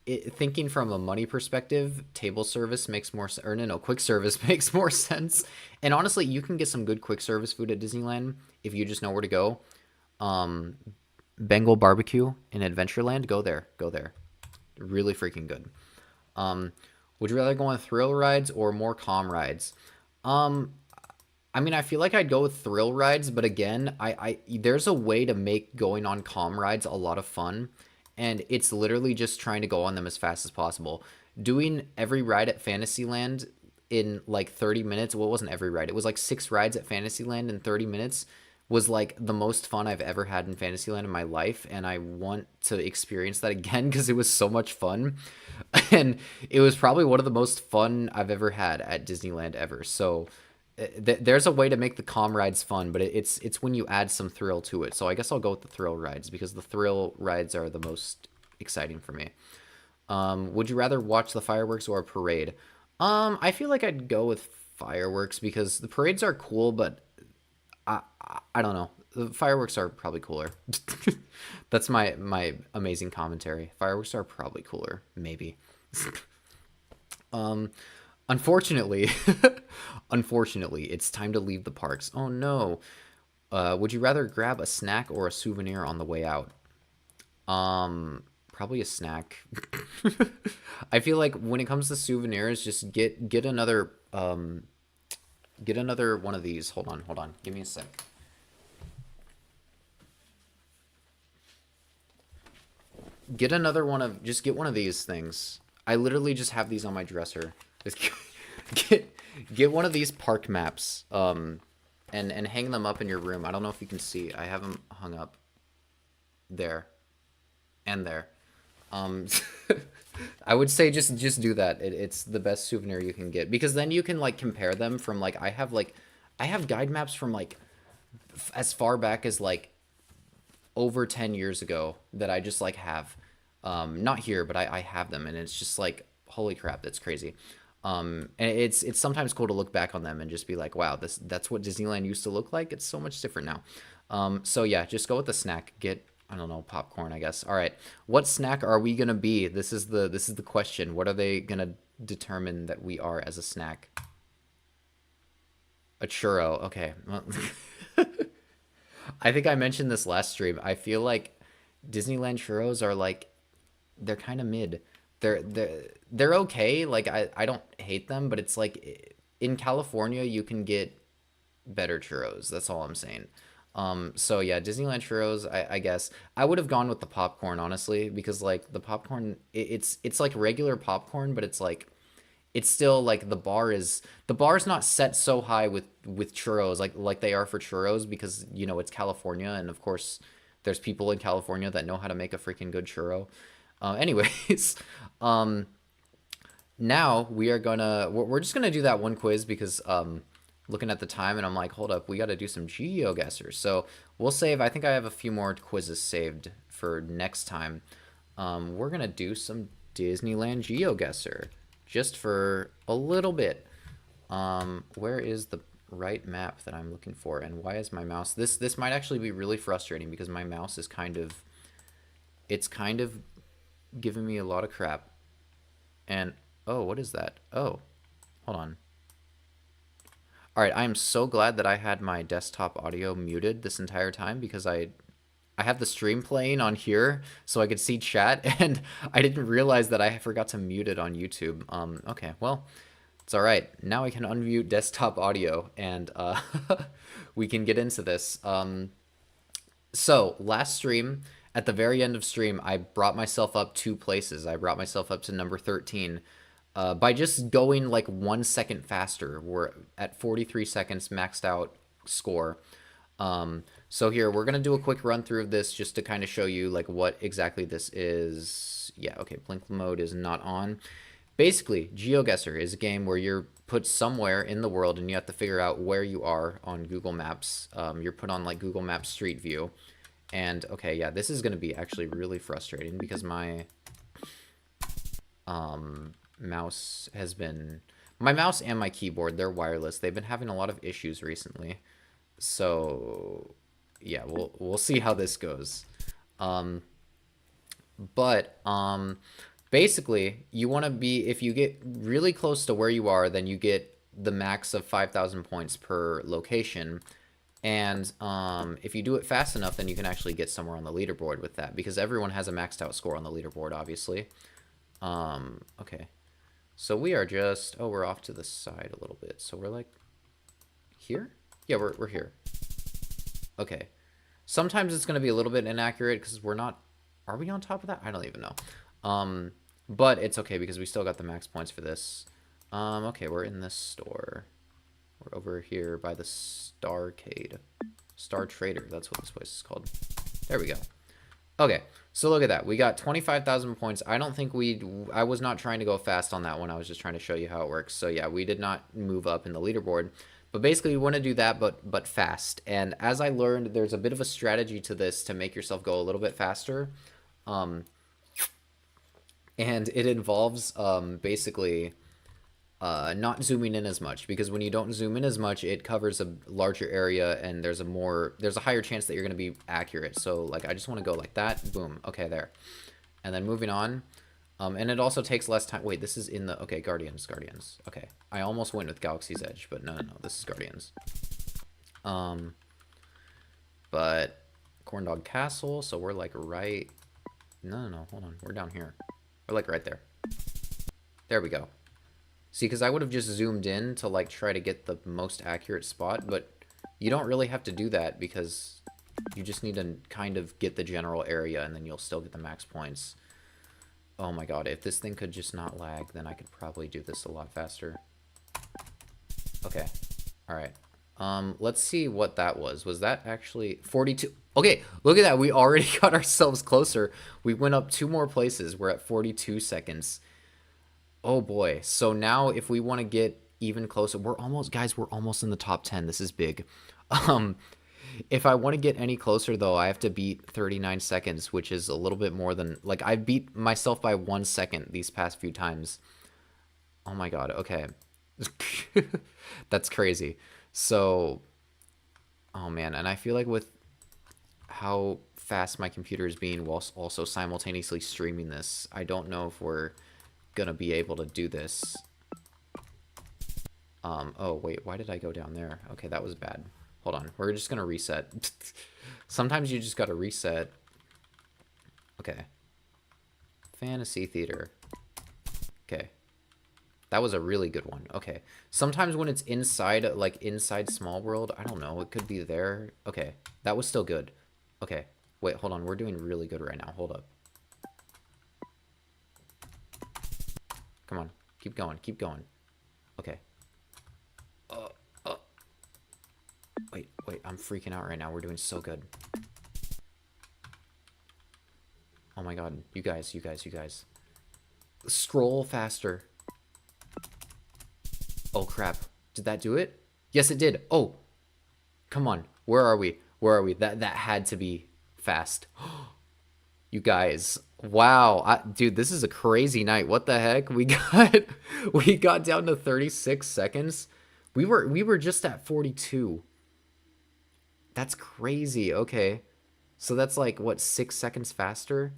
thinking from a money perspective, table service makes more sense. Or no, quick service makes more sense. And honestly, you can get some good quick service food at Disneyland if you just know where to go. Bengal barbecue in Adventureland, go there. Really freaking good. Would you rather go on thrill rides or more calm rides? I mean, I feel like I'd go with thrill rides, but again, there's a way to make going on calm rides a lot of fun, and it's literally just trying to go on them as fast as possible. Doing every ride at Fantasyland in like 30 minutes, well, it wasn't every ride. It was like 6 rides at Fantasyland in 30 minutes was like the most fun I've ever had in Fantasyland in my life, and I want to experience that again because it was so much fun. And it was probably one of the most fun I've ever had at Disneyland ever. So there's a way to make the calm rides fun, but it's when you add some thrill to it. So I guess I'll go with the thrill rides because the thrill rides are the most exciting for me. Would you rather watch the fireworks or a parade? I feel like I'd go with fireworks because the parades are cool, but I don't know. The fireworks are probably cooler. That's my amazing commentary. Fireworks are probably cooler, maybe. Um, unfortunately, unfortunately, it's time to leave the parks. Oh no. Would you rather grab a snack or a souvenir on the way out? Probably a snack. I feel like when it comes to souvenirs, just get another get another one of these. Hold on. Give me a sec. Get another one of just get one of these things. I literally just have these on my dresser. Just get get one of these park maps. And hang them up in your room. I don't know if you can see. I have them hung up there and there. Um, I would say just do that. It's the best souvenir you can get because then you can like compare them from like I have guide maps from like as far back as like over 10 years ago that I just like have. Not here, but I have them and it's just like holy crap, that's crazy. And it's sometimes cool to look back on them and just be like, wow, that's what Disneyland used to look like. It's so much different now. So yeah, just go with the snack. Get I don't know, popcorn, I guess. All right. What snack are we gonna be? This is the question. What are they gonna determine that we are as a snack? A churro. Okay. Well, I think I mentioned this last stream. I feel like Disneyland churros are like they're kind of mid. They're okay. Like I don't hate them, but it's like in California you can get better churros. That's all I'm saying. So yeah, Disneyland churros. I guess I would have gone with the popcorn honestly because like the popcorn, it's like regular popcorn, but it's like it's still like the bar's not set so high with churros like they are for churros because you know it's California and of course there's people in California that know how to make a freaking good churro. Anyways, um, now we're just gonna do that one quiz because looking at the time and I'm like, hold up, we got to do some geoguessers. So we'll save. I think I have a few more quizzes saved for next time. We're gonna do some Disneyland geoguesser just for a little bit. Where is the right map that I'm looking for, and why is my mouse? This might actually be really frustrating because my mouse is kind of giving me a lot of crap. And oh, what is that? Oh, hold on. All right, I am so glad that I had my desktop audio muted this entire time because I have the stream playing on here so I could see chat and I didn't realize that I forgot to mute it on YouTube. Okay, well, it's all right. Now I can unmute desktop audio and we can get into this. So last stream, at the very end of stream, I brought myself up 2 places. I brought myself up to number 13 by just going like 1 second faster. We're at 43 seconds maxed out score. So here, we're going to do a quick run through of this just to kind of show you like what exactly this is. Yeah, okay, blink mode is not on. Basically, GeoGuessr is a game where you're put somewhere in the world and you have to figure out where you are on Google Maps. You're put on like Google Maps Street View. And okay, yeah, this is going to be actually really frustrating because my mouse my mouse and my keyboard, they're wireless. They've been having a lot of issues recently. So yeah, we'll see how this goes. But basically, you want to be, if you get really close to where you are, then you get the max of 5,000 points per location. And if you do it fast enough, then you can actually get somewhere on the leaderboard with that because everyone has a maxed out score on the leaderboard, obviously. Okay. So we are just, oh, we're off to the side a little bit. So we're like here. Yeah, we're here. Okay. Sometimes it's going to be a little bit inaccurate because we're not... Are we on top of that? I don't even know. But it's okay because we still got the max points for this. Okay, we're in this store. We're over here by the Starcade. Star Trader, that's what this place is called. There we go. Okay, so look at that. We got 25,000 points. I don't think I was not trying to go fast on that one. I was just trying to show you how it works. So yeah, we did not move up in the leaderboard. But basically, we want to do that, but fast. And as I learned, there's a bit of a strategy to this to make yourself go a little bit faster. And it involves basically not zooming in as much, because when you don't zoom in as much, it covers a larger area and there's a higher chance that you're going to be accurate. So like, I just want to go like that. Boom. Okay, there. And then moving on. And it also takes less time. Wait, this is in the... Okay, Guardians. Okay. I almost went with Galaxy's Edge, but no. This is Guardians. But Corndog Castle, so we're like right... No, hold on. We're down here. We're like right there. There we go. See, because I would have just zoomed in to like try to get the most accurate spot, but you don't really have to do that because you just need to kind of get the general area and then you'll still get the max points. Oh my god, if this thing could just not lag, then I could probably do this a lot faster. Okay. Alright. Let's see what that was. Was that actually 42? Okay, look at that. We already got ourselves closer. We went up 2 more places. We're at 42 seconds. Oh boy. So now if we want to get even closer, we're almost in the top 10. This is big. If I want to get any closer, though, I have to beat 39 seconds, which is a little bit more than... Like, I beat myself by 1 second these past few times. Oh my god, okay. That's crazy. So... Oh man, and I feel like with how fast my computer is being while also simultaneously streaming this, I don't know if we're gonna be able to do this. Oh wait, why did I go down there? Okay, that was bad. Hold on, we're just gonna reset. Sometimes you just gotta reset. Okay. Fantasy Theater. Okay. That was a really good one. Okay. Sometimes when it's inside, like inside Small World, I don't know, it could be there. Okay, that was still good. Okay, wait, hold on, we're doing really good right now. Hold up. Come on, keep going, keep going. Okay. Wait, I'm freaking out right now. We're doing so good. Oh my god, you guys. Scroll faster. Oh crap. Did that do it? Yes, it did. Oh. Come on. Where are we? That had to be fast. You guys. Wow. Dude, this is a crazy night. What the heck? We got down to 36 seconds. We were just at 42. That's crazy. Okay. So that's like what, 6 seconds faster?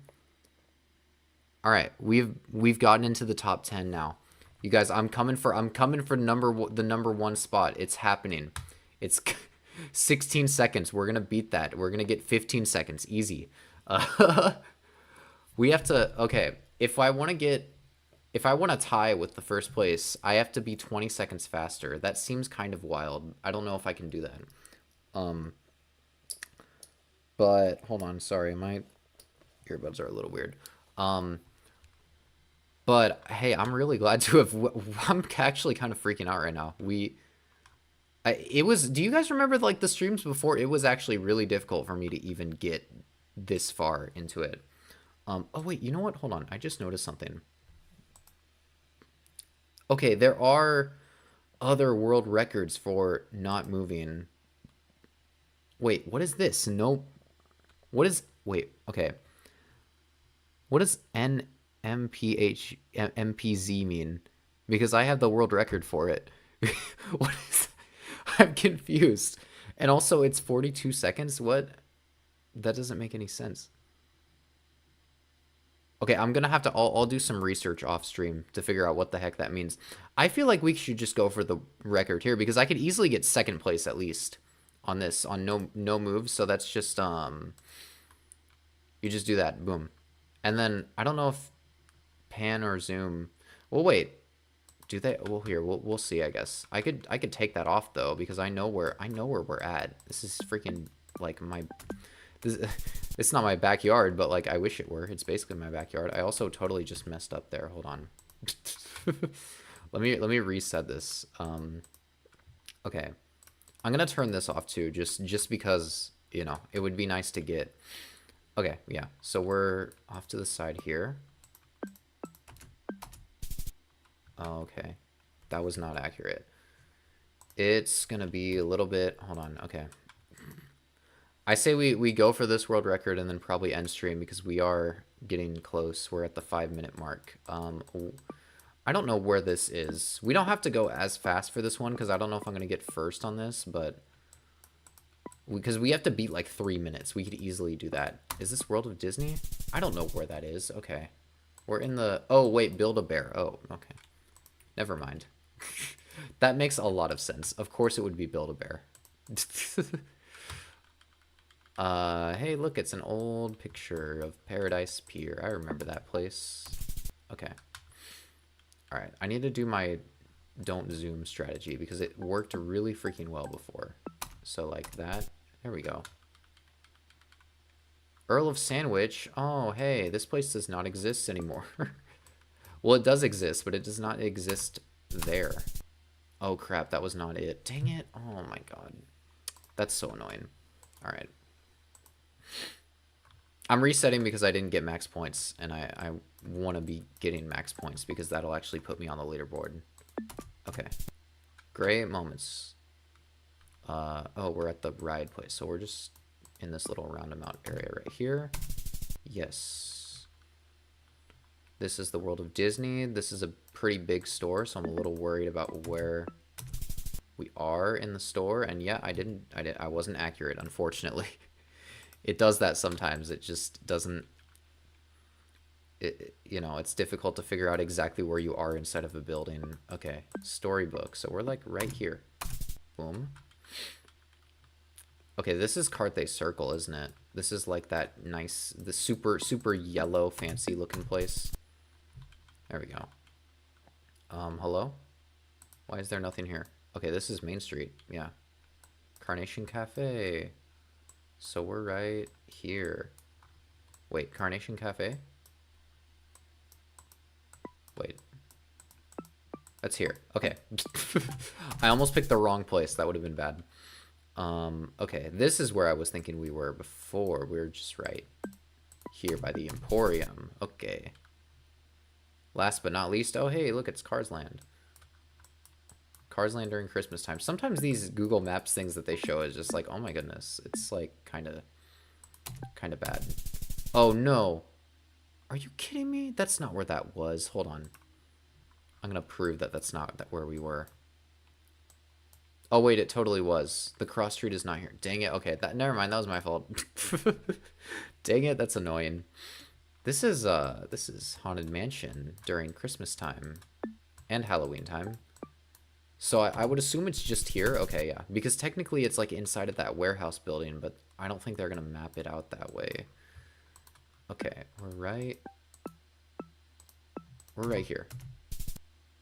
All right. We've gotten into the top 10 now. You guys, I'm coming for the number 1 spot. It's happening. It's 16 seconds. We're going to beat that. We're going to get 15 seconds. Easy. We have to... Okay. If I want to tie with the first place, I have to be 20 seconds faster. That seems kind of wild. I don't know if I can do that. But hold on. Sorry. My earbuds are a little weird. But hey, I'm really glad to have... I'm actually kind of freaking out right now. It was... Do you guys remember like the streams before? It was actually really difficult for me to even get this far into it. Oh wait, you know what? Hold on. I just noticed something. Okay, there are other world records for not moving. Wait, what is this? No. What is... Wait, okay. What does MPZ mean? Because I have the world record for it. What is... I'm confused. And also, it's 42 seconds? What? That doesn't make any sense. Okay, I'm gonna have to... I'll do some research off stream to figure out what the heck that means. I feel like we should just go for the record here, because I could easily get 2nd place at least on this, on no moves. So that's just... You just do that. Boom. And then, I don't know if pan or zoom... Well, wait. Do they? Well, here we'll see. I guess I could take that off though because I know where we're at. This is freaking like my. This, it's not my backyard, but like I wish it were. It's basically my backyard. I also totally just messed up there. Hold on. Let me reset this. Okay. I'm gonna turn this off too, just because, you know, it would be nice to get. Okay, yeah. So we're off to the side here. Okay, that was not accurate. It's gonna be a little bit. Hold on. Okay. I say we go for this world record and then probably end stream because we are getting close. We're at the 5-minute mark. I don't know where this is. We don't have to go as fast for this one because I don't know if I'm gonna get first on this, but because we have to beat like 3 minutes, we could easily do that. Is this World of Disney? I don't know where that is. Okay, we're in the. Oh wait, Build-A-Bear. Oh, okay. Never mind. That makes a lot of sense. Of course it would be Build-A-Bear. Hey, look, it's an old picture of Paradise Pier. I remember that place. Okay. Alright, I need to do my don't zoom strategy because it worked really freaking well before. So like that. There we go. Earl of Sandwich. Oh, hey, this place does not exist anymore. Well, it does exist, but it does not exist there. Oh, crap, that was not it. Dang it. Oh, my God. That's so annoying. All right. I'm resetting because I didn't get max points, and I want to be getting max points because that'll actually put me on the leaderboard. Okay. Great moments. Oh, we're at the ride place, so we're just in this little roundabout area right here. Yes. This is the World of Disney. This is a pretty big store, so I'm a little worried about where we are in the store. And yeah, I wasn't accurate, unfortunately. It does that sometimes. It just doesn't. You know, it's difficult to figure out exactly where you are inside of a building. Okay, storybook. So we're like right here. Boom. Okay, this is Carthay Circle, isn't it? This is like that nice, the super yellow, fancy looking place. There we go. Hello? Why is there nothing here? Okay, this is Main Street. Yeah. Carnation Cafe. So we're right here. Wait, Carnation Cafe? Wait. That's here. Okay. I almost picked the wrong place. That would have been bad. Okay, this is where I was thinking we were before. We were just right here by the Emporium. Okay. Last but not least, oh hey, look, it's Cars Land. Cars Land during Christmas time. Sometimes these Google Maps things that they show is just like, oh my goodness, it's like kind of bad. Oh no. Are you kidding me? That's not where that was. Hold on. I'm gonna prove that that's not where we were. Oh wait, it totally was. The cross street is not here. Dang it. Okay, never mind. That was my fault. Dang it. That's annoying. This is Haunted Mansion during Christmas time and Halloween time. So I would assume it's just here. Okay, yeah, because technically it's like inside of that warehouse building, but I don't think they're gonna map it out that way. Okay, we're right here.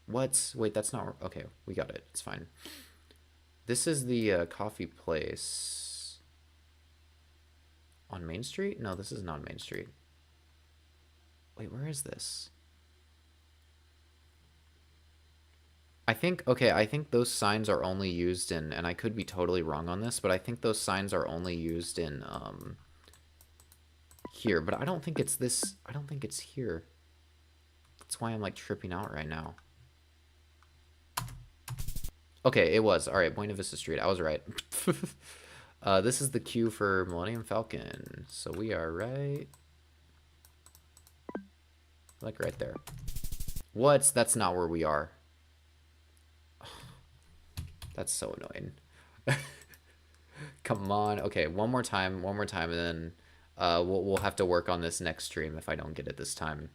What? Wait, that's not. Okay, we got it. It's fine. This is the coffee place on Main Street? No, this is not Main Street. Wait, where is this? I think, okay, I think those signs are only used in, and I could be totally wrong on this, but I think those signs are only used in, here. But I don't think it's this, I don't think it's here. That's why I'm, like, tripping out right now. Okay, it was. All right, Buena Vista Street. I was right. This is the queue for Millennium Falcon. So we are right... like right there. What? That's not where we are. That's so annoying. Come on. Okay, one more time, and then we'll have to work on this next stream if I don't get it this time.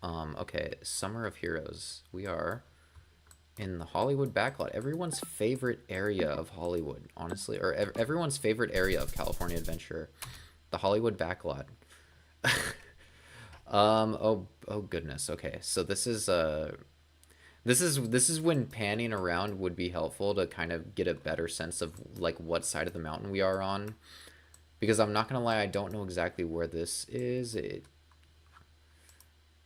Okay, Summer of Heroes. We are in the Hollywood backlot. Everyone's favorite area of Hollywood, honestly, or everyone's favorite area of California Adventure, the Hollywood backlot. Oh goodness. Okay, so this is This is when panning around would be helpful to kind of get a better sense of like what side of the mountain we are on. Because I'm not gonna lie, I don't know exactly where this is.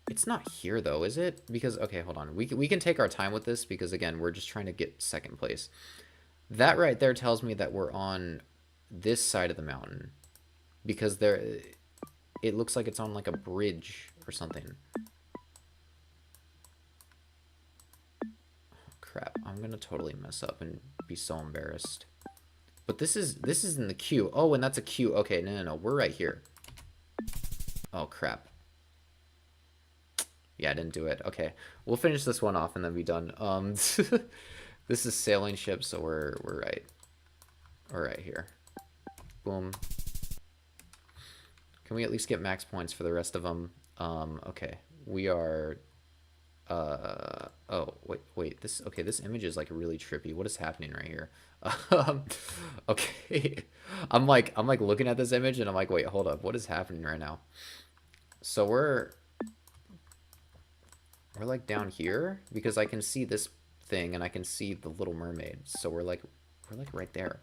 It's not here though, is it? Because okay, hold on. We can take our time with this because again, we're just trying to get second place. That right there tells me that we're on this side of the mountain because it looks like it's on like a bridge or something. Crap, I'm gonna totally mess up and be so embarrassed. But this is in the queue. Oh, and that's a queue. Okay, no, we're right here. Oh crap. Yeah, I didn't do it. Okay, we'll finish this one off and then be done. This is sailing ship, so we're right. We're right here. Boom. Can we at least get max points for the rest of them? Okay, we are. Oh wait. This image is like really trippy. What is happening right here? Okay, I'm like looking at this image and I'm like, wait, hold up, what is happening right now? So we're like down here because I can see this thing and I can see the Little Mermaid. So we're like right there.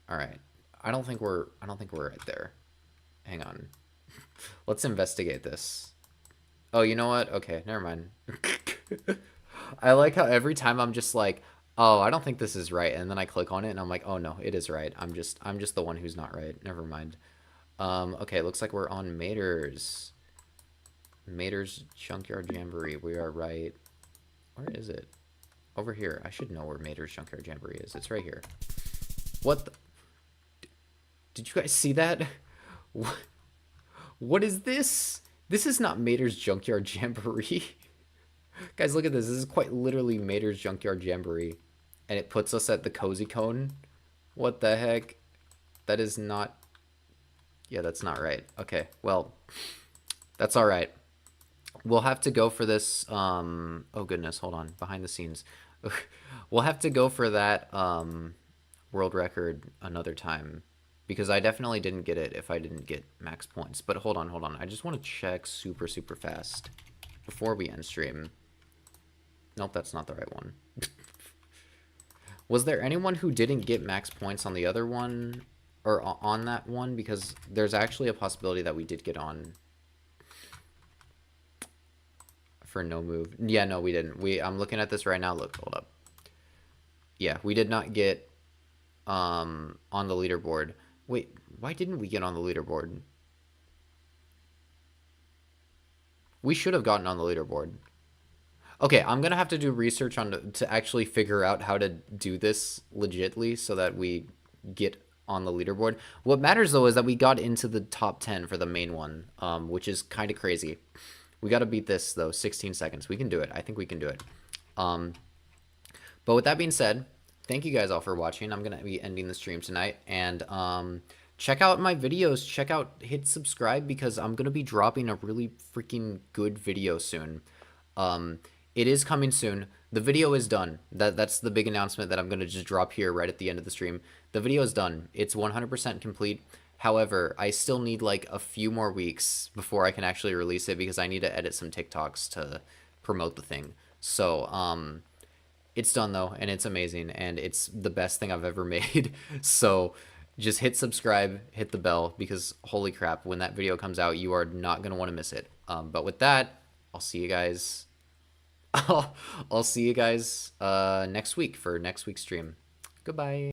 All right. I don't think we're right there. Hang on. Let's investigate this. Oh, you know what? Okay, never mind. I like how every time I'm just like, oh, I don't think this is right, and then I click on it and I'm like, oh no, it is right. I'm just the one who's not right. Never mind. Okay, looks like we're on Mater's Junkyard Jamboree. We are right. Where is it? Over here. I should know where Mater's Junkyard Jamboree is. It's right here. What the? Did you guys see that? What is this? This is not Mater's Junkyard Jamboree. Guys, look at this. This is quite literally Mater's Junkyard Jamboree. And it puts us at the Cozy Cone. What the heck? That is not... Yeah, that's not right. Okay, well, that's all right. We'll have to go for this... Oh, goodness, hold on. Behind the scenes. We'll have to go for that world record another time. Because I definitely didn't get it if I didn't get max points. But hold on. I just want to check super fast before we end stream. Nope, that's not the right one. Was there anyone who didn't get max points on the other one? Or on that one? Because there's actually a possibility that we did get on. For no move. Yeah, no, we didn't. I'm looking at this right now. Look, hold up. Yeah, we did not get on the leaderboard. Wait, why didn't we get on the leaderboard? We should have gotten on the leaderboard. Okay, I'm gonna have to do research to actually figure out how to do this legitly so that we get on the leaderboard. What matters though is that we got into the top 10 for the main one, which is kind of crazy. We got to beat this though. 16 seconds. We can do it. I think we can do it. But with that being said, thank you guys all for watching. I'm gonna be ending the stream tonight, and check out my videos. Hit subscribe because I'm gonna be dropping a really freaking good video soon. It is coming soon. The video is done. That's the big announcement that I'm gonna just drop here right at the end of the stream. The video is done. It's 100% complete. However, I still need like a few more weeks before I can actually release it because I need to edit some TikToks to promote the thing. So, it's done though, and it's amazing, and it's the best thing I've ever made. So just hit subscribe, hit the bell, because holy crap, when that video comes out, you are not going to want to miss it. But with that, I'll see you guys. I'll see you guys next week for next week's stream. Goodbye.